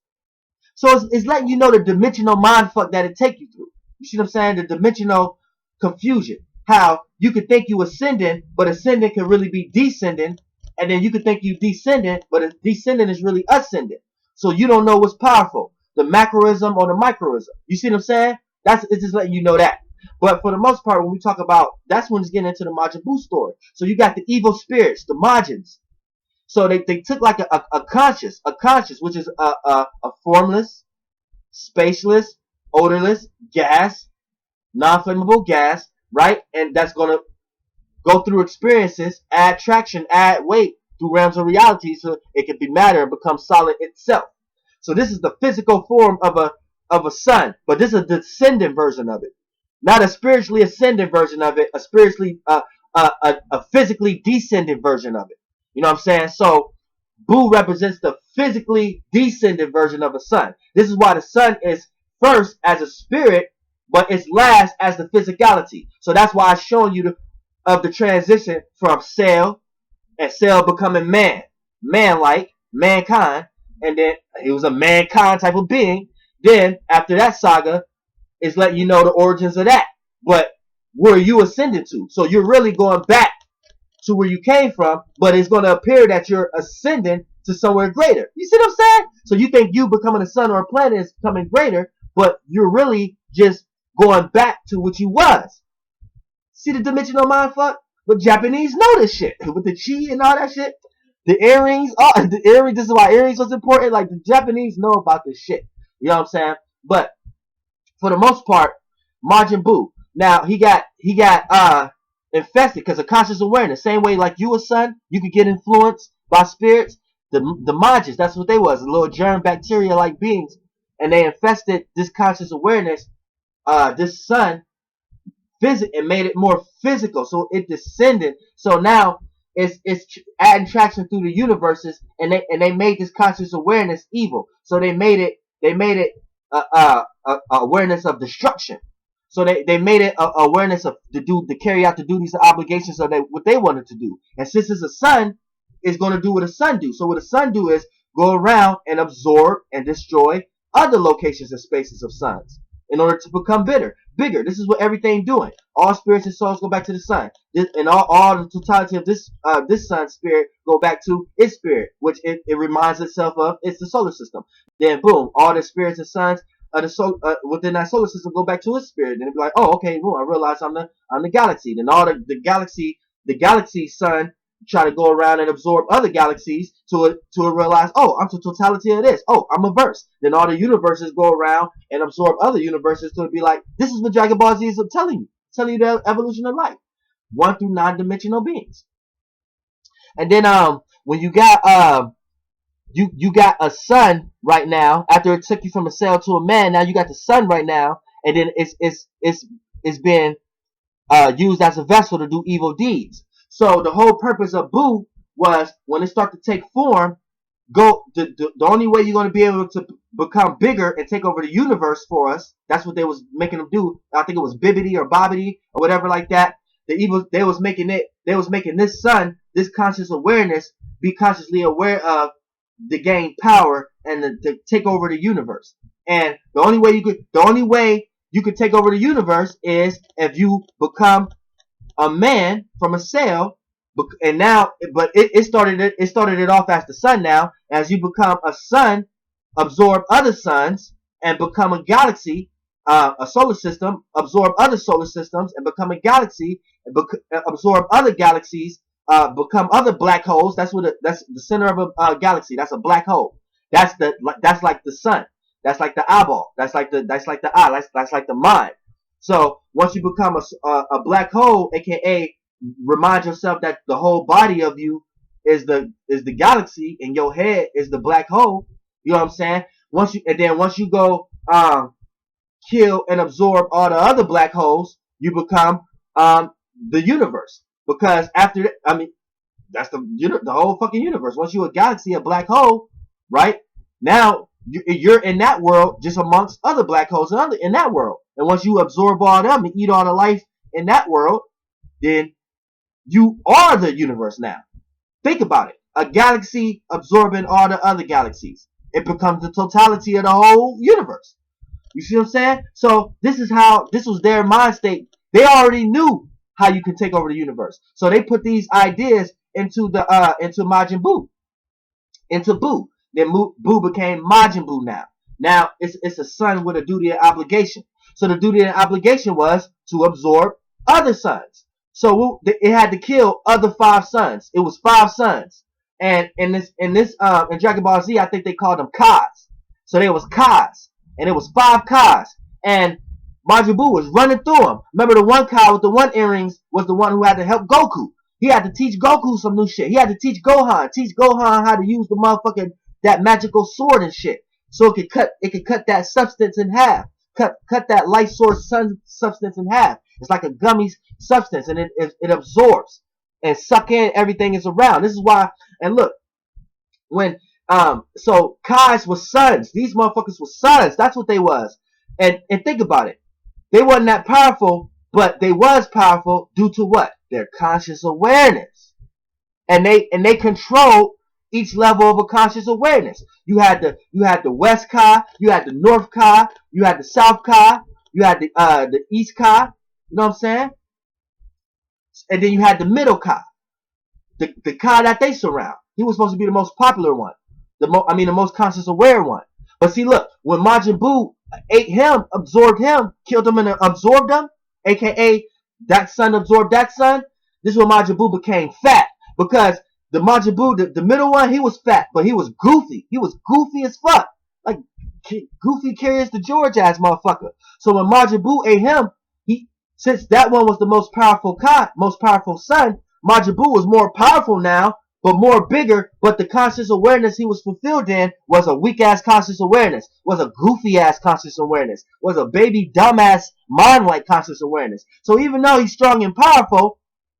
So it's letting you know the dimensional mindfuck that it take you through. You see what I'm saying? The dimensional confusion. How you could think you ascending, but ascending can really be descending, and then you could think you descending, but descending is really ascending. So you don't know what's powerful, the macroism or the microism. You see what I'm saying? It's just letting you know that. But for the most part, when we talk about, that's when it's getting into the Majin Buu story. So you got the evil spirits, the Majins. So they took like a conscious, which is a formless, spaceless, odorless gas, non-flammable gas, right? And that's gonna go through experiences, add traction, add weight through realms of reality, so it can be matter and become solid itself. So this is the physical form of a sun, but this is a descendant version of it, not a spiritually ascendant version of it, a spiritually a physically descendant version of it. You know what I'm saying? So Buu represents the physically descendant version of a sun. This is why the sun is first as a spirit, but it's last as the physicality. So that's why I've shown you the transition from cell and cell becoming man, man-like, mankind, and then he was a mankind type of being. Then after that saga, it's letting you know the origins of that. But where are you ascending to? So you're really going back to where you came from, but it's going to appear that you're ascending to somewhere greater. You see what I'm saying? So you think you becoming a sun or a planet is becoming greater, but you're really just going back to what you was. See the dimensional mindfuck? But Japanese know this shit. With the chi and all that shit. The earrings, this is why earrings was important. Like, the Japanese know about this shit. You know what I'm saying? But for the most part, Majin Buu. Now he got infested because of conscious awareness. Same way like you a son, you could get influenced by spirits. The Majins, that's what they was, little germ bacteria like beings, and they infested this conscious awareness, this sun, and made it more physical. So it descended. So now it's adding traction through the universes, and they made this conscious awareness evil. So they made it awareness of destruction. So they made it awareness of to carry out the duties and obligations of what they wanted to do. And since it's a sun, it's going to do what a sun do. So what a sun do is go around and absorb and destroy other locations and spaces of suns in order to become bigger. This is what everything doing. All spirits and souls go back to the sun. And all the totality of this sun spirit go back to its spirit, which it reminds itself of. It's the solar system. Then boom, all the spirits and suns within that solar system go back to its spirit. And it'll be like, oh, okay, boom, I realize I'm the galaxy. Then all the galaxy sun try to go around and absorb other galaxies to realize, oh, I'm the totality of this. Oh, I'm a verse. Then all the universes go around and absorb other universes to be like, this is what Dragon Ball Z is telling you the evolution of life, 1 through 9 dimensional beings. And then when you got you got a sun right now, after it took you from a cell to a man, now you got the sun right now, and then it's been used as a vessel to do evil deeds. So the whole purpose of Buu was, when it started to take form, the only way you're going to be able to become bigger and take over the universe for us, that's what they was making them do. I think it was Bibbidi or Bobbidi or whatever like that. They was making this sun, this conscious awareness, be consciously aware of, to gain power and to take over the universe. And the only way you could take over the universe is if you become a man from a cell. And now, but it started it off as the sun. Now, as you become a sun, absorb other suns and become a galaxy, a solar system, absorb other solar systems and become a galaxy, and absorb other galaxies, become other black holes. That's the center of a galaxy. That's a black hole. That's like the sun. That's like the eyeball. That's like the eye. That's like the mind. So once you become a black hole, aka remind yourself that the whole body of you is the galaxy, and your head is the black hole. You know what I'm saying? Once you go kill and absorb all the other black holes, you become the universe. Because after that, I mean, that's the whole fucking universe. Once you're a galaxy, a black hole, right? Now you're in that world just amongst other black holes in that world. And once you absorb all them and eat all the life in that world, then you are the universe now. Think about it. A galaxy absorbing all the other galaxies. It becomes the totality of the whole universe. You see what I'm saying? So this was their mind state. They already knew how you could take over the universe. So they put these ideas into Majin Buu. Into Buu. Then Buu became Majin Buu now. Now it's a sun with a duty and obligation. So the duty and obligation was to absorb other suns. So it had to kill other 5 suns. It was 5 suns. And in Dragon Ball Z, I think they called them Kas. So there was Kas. And it was 5 Kas. And Majin Buu was running through him. Remember the one guy with the one earrings was the one who had to help Goku. He had to teach Goku some new shit. He had to teach Gohan how to use the motherfucking that magical sword and shit. So it could cut that substance in half. Cut that light source sun substance in half. It's like a gummy substance, and it absorbs and suck in everything is around. This is why. And look, when so Kai's was sons. These motherfuckers were sons. That's what they was. And think about it. They wasn't that powerful, but they was powerful due to what? Their conscious awareness. And they controlled each level of a conscious awareness. You had the West Kai, you had the North Kai, you had the South Kai, you had the East Kai. You know what I'm saying? And then you had the Middle Kai, the Kai that they surround. He was supposed to be the most popular one, the most conscious aware one. But see, look, when Majin Buu ate him, absorbed him, killed him, and absorbed him, aka that son absorbed that son. This is when Majin Buu became fat, because the Majin Buu, the middle one, he was fat, but he was goofy. He was goofy as fuck, like Goofy Curious the George ass motherfucker. So when Majin Buu ate him, since that one was the most powerful son, Majin Buu was more powerful now, but more bigger, but the conscious awareness he was fulfilled in was a weak-ass conscious awareness, was a goofy-ass conscious awareness, was a baby dumbass mind-like conscious awareness. So even though he's strong and powerful,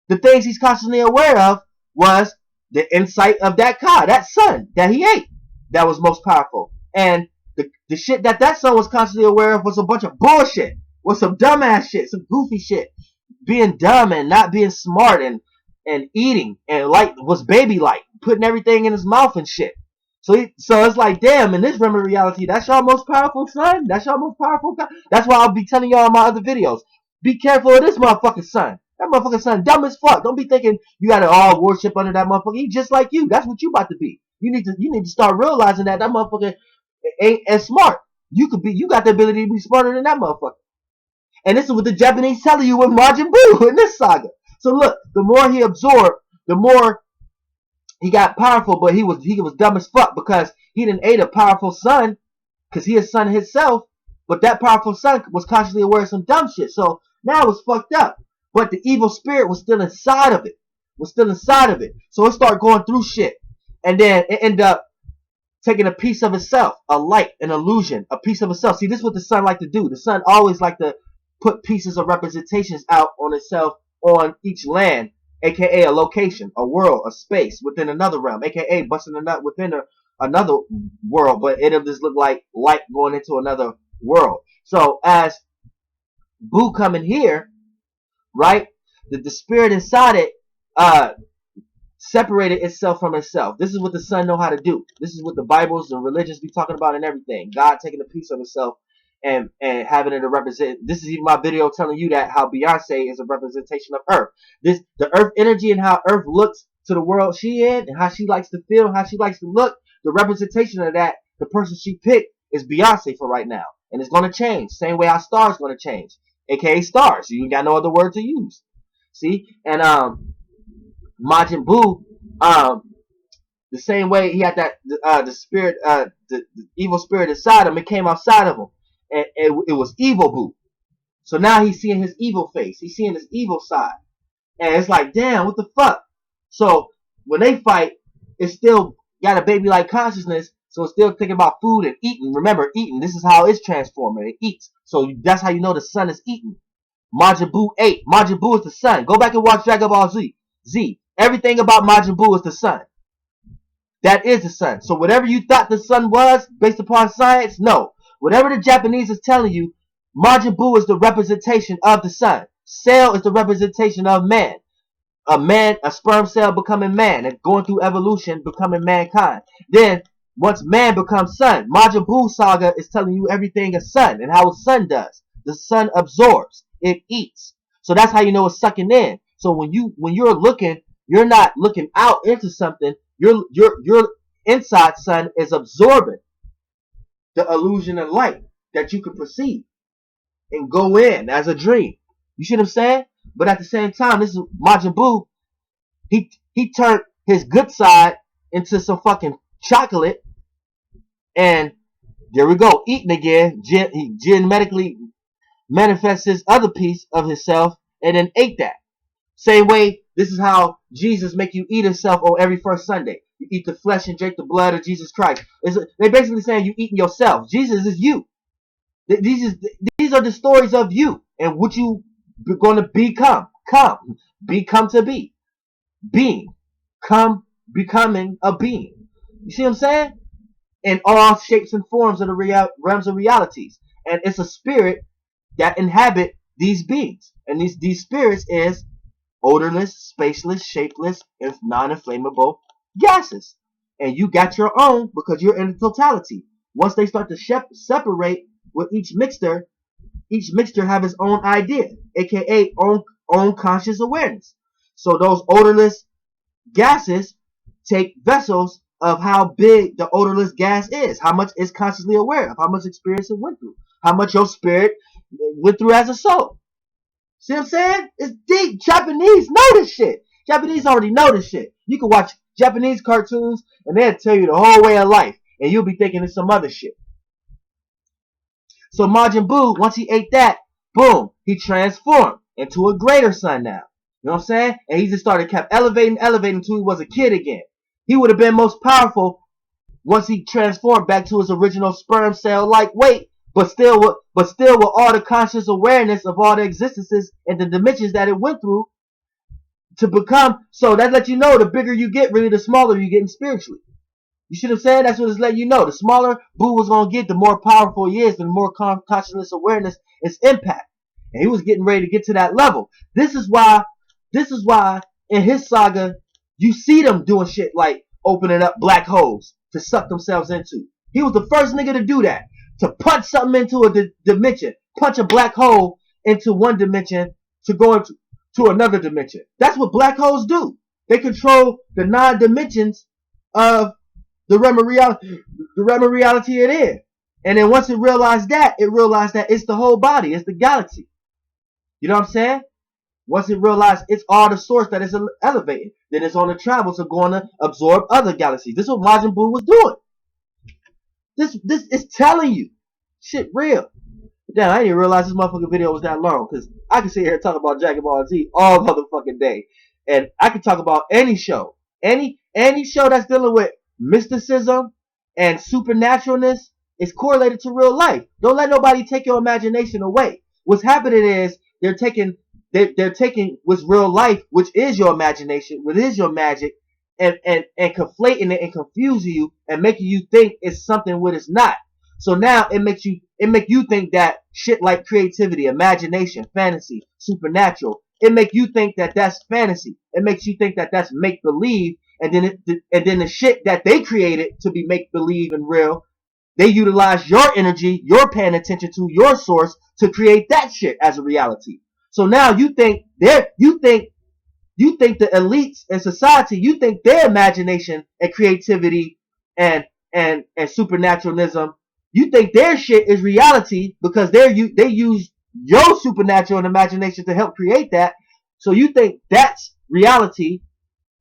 the things he's consciously aware of was the insight of that Kai, that son that he ate, that was most powerful. And the shit that son was consciously aware of was a bunch of bullshit, was some dumbass shit, some goofy shit. Being dumb and not being smart and eating and was baby like, putting everything in his mouth and shit. So it's like, damn, in this realm of reality, that's y'all most powerful son? That's y'all most powerful guy? That's why I'll be telling y'all in my other videos, be careful of this motherfucking son. That motherfucking son dumb as fuck. Don't be thinking you gotta all worship under that motherfucker. He just like you. That's what you about to be. You need to start realizing that motherfucker ain't as smart. You got the ability to be smarter than that motherfucker. And this is what the Japanese telling you with Majin Buu in this saga. So look, the more he absorbed, the more he got powerful, but he was dumb as fuck because he didn't ate a powerful son, because he is son himself, but that powerful son was consciously aware of some dumb shit. So now it was fucked up. But the evil spirit was still inside of it. So it started going through shit. And then it ended up taking a piece of itself, a light, an illusion, a piece of itself. See, this is what the sun like to do. The sun always like to put pieces of representations out on itself on each land, aka a location, a world, a space within another realm, aka busting a nut within another world, but it'll just look like light going into another world. So as Buu coming here, right, the spirit inside it separated itself from itself. This is what the sun know how to do. This is what the Bibles and religions be talking about and everything. God taking a piece of itself and having it to represent. This is even my video telling you that how Beyonce is a representation of Earth. The Earth energy and how Earth looks to the world she in and how she likes to feel, how she likes to look. The representation of that, the person she picked is Beyonce for right now, and it's gonna change. Same way our stars gonna change, aka stars. You got no other word to use. See, and Majin Buu, the same way he had that the spirit, the evil spirit inside him. It came outside of him. And it was evil Buu. So now he's seeing his evil face. He's seeing his evil side. And it's like, damn, what the fuck? So when they fight, it's still got a baby-like consciousness. So it's still thinking about food and eating. Remember, eating. This is how it's transforming. It eats. So that's how you know the sun is eating. Majin Buu ate. Majin Buu is the sun. Go back and watch Dragon Ball Z. Everything about Majin Buu is the sun. That is the sun. So whatever you thought the sun was, based upon science, no. Whatever the Japanese is telling you, Majin Buu is the representation of the sun. Cell is the representation of man. A sperm cell becoming man and going through evolution, becoming mankind. Then, once man becomes sun, Majin Buu saga is telling you everything a sun and how a sun does. The sun absorbs. It eats. So that's how you know it's sucking in. So when you're looking, you're not looking out into something. Your inside sun is absorbing the illusion of light that you can perceive and go in as a dream. You see what I'm saying? But at the same time, this is Majin Buu. He turned his good side into some fucking chocolate, and there we go, eating again. He genetically manifested other piece of himself and then ate that. Same way, this is how Jesus make you eat himself on every first Sunday. You eat the flesh and drink the blood of Jesus Christ. They're basically saying you eating yourself. Jesus is you. These are the stories of you and what you going to become. Become to be. Being. Becoming a being. You see what I'm saying? In all shapes and forms of the realms of realities. And it's a spirit that inhabit these beings. And these spirits is odorless, spaceless, shapeless, and non-inflammable gases. And you got your own because you're in the totality. Once they start to separate with each mixture have its own idea, aka own conscious awareness. So those odorless gases take vessels of how big the odorless gas is, how much it's consciously aware of, how much experience it went through, how much your spirit went through as a soul. See what I'm saying? It's deep. Japanese know this shit. Japanese already know this shit. You can watch Japanese cartoons and they'll tell you the whole way of life, and you'll be thinking it's some other shit. So Majin Buu, once he ate that, boom, he transformed into a greater son now. You know what I'm saying? And he just kept elevating until he was a kid again. He would have been most powerful once he transformed back to his original sperm cell-like weight, but still with all the conscious awareness of all the existences and the dimensions that it went through to become. So that lets you know the bigger you get, really the smaller you're getting spiritually. You should have said that's what it's letting you know. The smaller Buu was going to get, the more powerful he is, the more consciousness awareness, its impact. And he was getting ready to get to that level. This is why in his saga, you see them doing shit like opening up black holes to suck themselves into. He was the first nigga to do that. To punch something into a dimension. Punch a black hole into one dimension to go into another dimension. That's what black holes do. They control the 9 dimensions of the realm of reality it is. And then once it realized that it's the whole body. It's the galaxy. You know what I'm saying? Once it realized it's all the source that is elevating, then it's on the travels of going to absorb other galaxies. This is what Majin Buu was doing. This is telling you. Shit real. Damn, I didn't even realize this motherfucking video was that long, because I can sit here and talk about Dragon Ball Z all motherfucking day. And I can talk about any show. Any show that's dealing with mysticism and supernaturalness is correlated to real life. Don't let nobody take your imagination away. What's happening is they're taking what's real life, which is your imagination, which is your magic, and conflating it and confusing you and making you think it's something what it's not. So now it make you think that shit like creativity, imagination, fantasy, supernatural, it make you think that that's fantasy. It makes you think that that's make believe, and then the shit that they created to be make believe and real, they utilize your energy, you're paying attention to your source to create that shit as a reality. So now you think the elites in society, you think their imagination and creativity and supernaturalism, you think their shit is reality because they use your supernatural and imagination to help create that. So you think that's reality,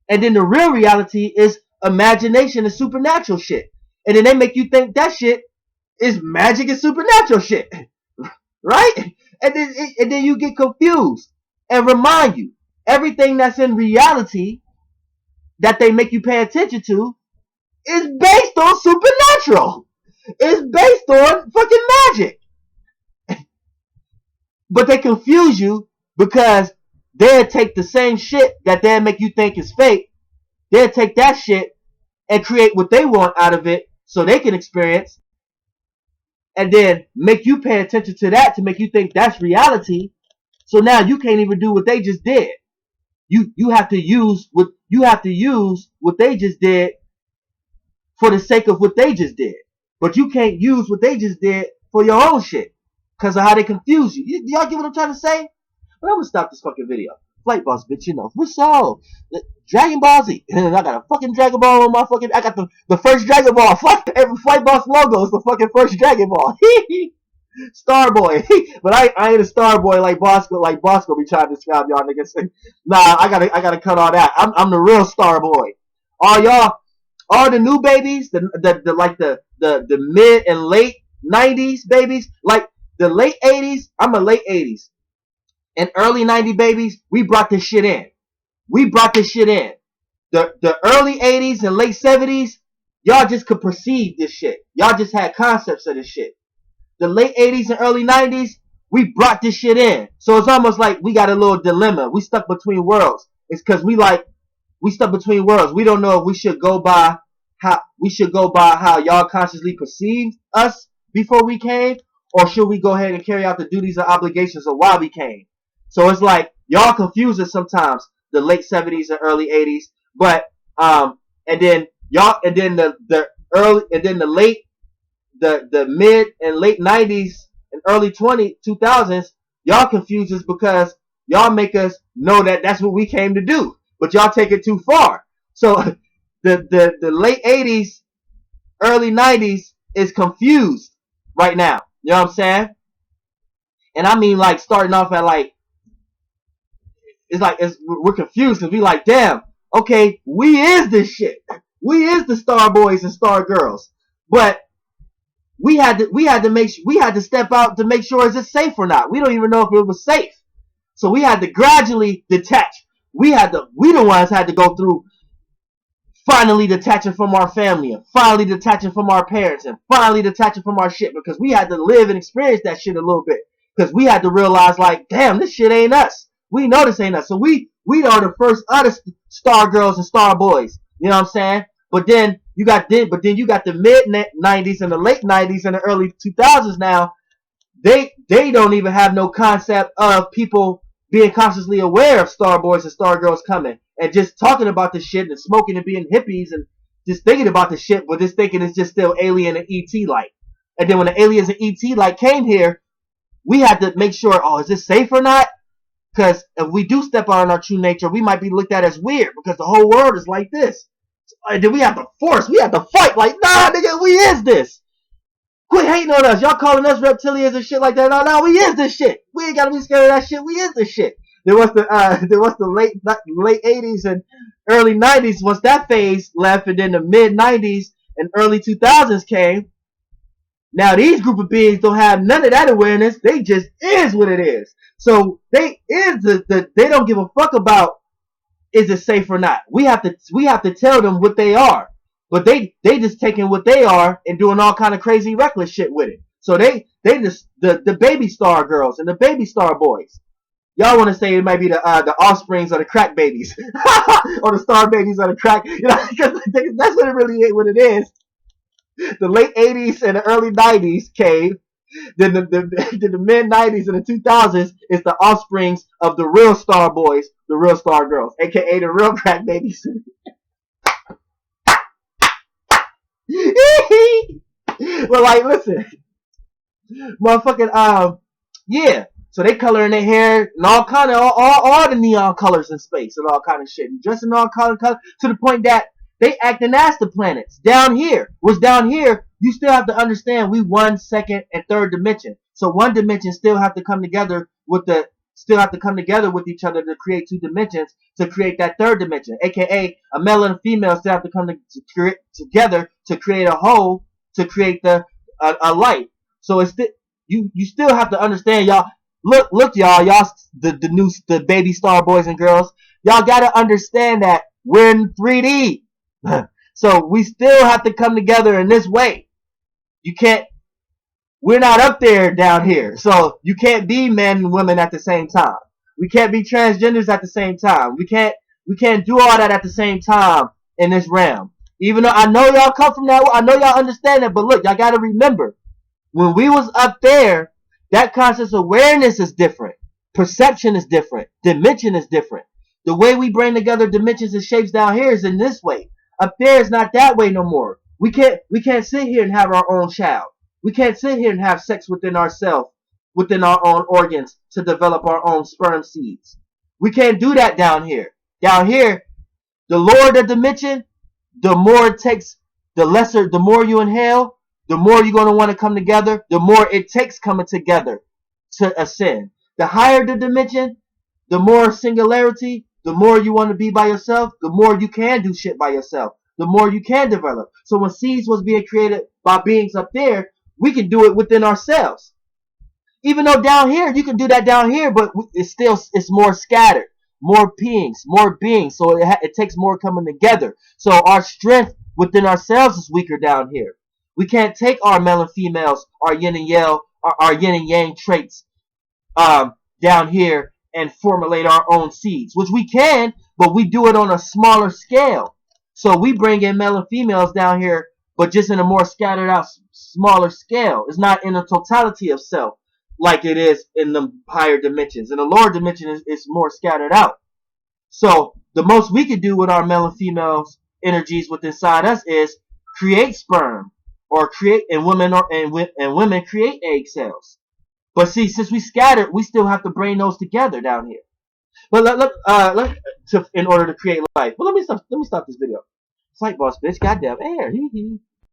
and then the real reality is imagination and supernatural shit. And then they make you think that shit is magic and supernatural shit. Right? And then you get confused. And remind you, everything that's in reality that they make you pay attention to is based on supernatural. It's based on fucking magic. But they confuse you because they'll take the same shit that they'll make you think is fake. They'll take that shit and create what they want out of it so they can experience, and then make you pay attention to that to make you think that's reality. So now you can't even do what they just did. You have to use what they just did for the sake of what they just did. But you can't use what they just did for your own shit because of how they confuse you. Y'all get what I'm trying to say? But I'm gonna stop this fucking video. Flight boss, bitch, you know. What's up? Dragon Ball Z. I got a fucking Dragon Ball on my fucking. I got the first Dragon Ball. Fuck, every Flight Boss logo is the fucking first Dragon Ball. Starboy. But I ain't a Starboy like Bosco. Like Bosco be trying to describe y'all niggas. Nah, I gotta cut all that. I'm the real Starboy. All the new babies, the mid and late 90s babies, like The late 80s, I'm a late 80s. And early 90 babies, we brought this shit in. We brought this shit in. The early 80s and late 70s, y'all just could perceive this shit. Y'all just had concepts of this shit. The late 80s and early 90s, we brought this shit in. So it's almost like we got a little dilemma. We stuck between worlds. It's because we stuck between worlds. We don't know if we should go by how y'all consciously perceived us before we came, or should we go ahead and carry out the duties and obligations of why we came. So it's like y'all confuse us sometimes, the late 70s and early 80s, but and then the mid and late 90s and early 2000s, y'all confuse us because y'all make us know that that's what we came to do, but y'all take it too far. So the late 80s, early 90s is confused right now. You know what I'm saying? And I mean, like, starting off at like, we're confused because we like, damn, okay, we is this shit. We is the star boys and star girls, but we had to step out to make sure is it safe or not. We don't even know if it was safe, so we had to gradually detach. We the ones had to go through finally detaching from our family and finally detaching from our parents and finally detaching from our shit, because we had to live and experience that shit a little bit, because we had to realize, like, damn, this shit ain't us. We know this ain't us. So we are the first other star girls and star boys. You know what I'm saying? But then you got the mid 90s and the late 90s and the early 2000s now. They don't even have no concept of people being consciously aware of star boys and star girls coming and just talking about this shit and smoking and being hippies and just thinking about this shit, but just thinking it's just still alien and ET like. And then when the aliens and ET like came here, we had to make sure, oh, is this safe or not? Because if we do step out on our true nature, we might be looked at as weird because the whole world is like this. And then we have to fight, like, nah, nigga, we is this. Quit hating on us. Y'all calling us reptilians and shit like that. No, we is this shit. We ain't gotta be scared of that shit. We is this shit. There was the late 80s and early 90s. Once that phase left, and then the mid 90s and early 2000s came. Now these group of beings don't have none of that awareness. They just is what it is. So they don't give a fuck about is it safe or not. We have to tell them what they are. But they just taking what they are and doing all kind of crazy reckless shit with it. So they just the baby star girls and the baby star boys. Y'all want to say it might be the offsprings of the crack babies or the star babies of the crack. You know, because that's what it really is. What it is. The late 80s and the early 90s came. Then the mid 90s and the 2000s is the offsprings of the real star boys, the real star girls, aka the real crack babies. Well, like, listen, motherfucking, yeah. So they coloring their hair and all kind of all the neon colors in space and all kind of shit, and dressing all kind of colors to the point that they acting as the planets down here. You still have to understand we one, second, and third dimension. So one dimension still have to come together with each other to create two dimensions to create that third dimension, aka a male and a female still have to come together to create a whole, to create a light. So it's you still have to understand, y'all. Look, y'all the baby star boys and girls. Y'all gotta understand that we're in 3D. So we still have to come together in this way. We're not up there down here. So you can't be men and women at the same time. We can't be transgenders at the same time. We can't do all that at the same time in this realm. Even though I know y'all come from that, I know y'all understand that, but look, y'all gotta remember, when we was up there, that conscious awareness is different. Perception is different. Dimension is different. The way we bring together dimensions and shapes down here is in this way. Up there is not that way no more. We can't sit here and have our own child. We can't sit here and have sex within ourselves, within our own organs, to develop our own sperm seeds. We can't do that down here. Down here, the lower the dimension, the more it takes, the more you inhale, the more you're going to want to come together, the more it takes coming together to ascend. The higher the dimension, the more singularity, the more you want to be by yourself, the more you can do shit by yourself, the more you can develop. So when seeds was being created by beings up there, we can do it within ourselves. Even though down here, you can do that down here, but it's more scattered, more beings. So it takes more coming together. So our strength within ourselves is weaker down here. We can't take our male and females, our yin and yang, our yin and yang traits down here and formulate our own seeds, which we can, but we do it on a smaller scale. So we bring in male and females down here, but just in a more scattered out, smaller scale. It's not in the totality of self like it is in the higher dimensions. In the lower dimension, it's more scattered out. So the most we could do with our male and females energies within inside us is create sperm, or create, and women create egg cells. But see, since we scattered, we still have to bring those together down here. But in order to create life. Well, let me stop this video. It's like boss bitch, goddamn air.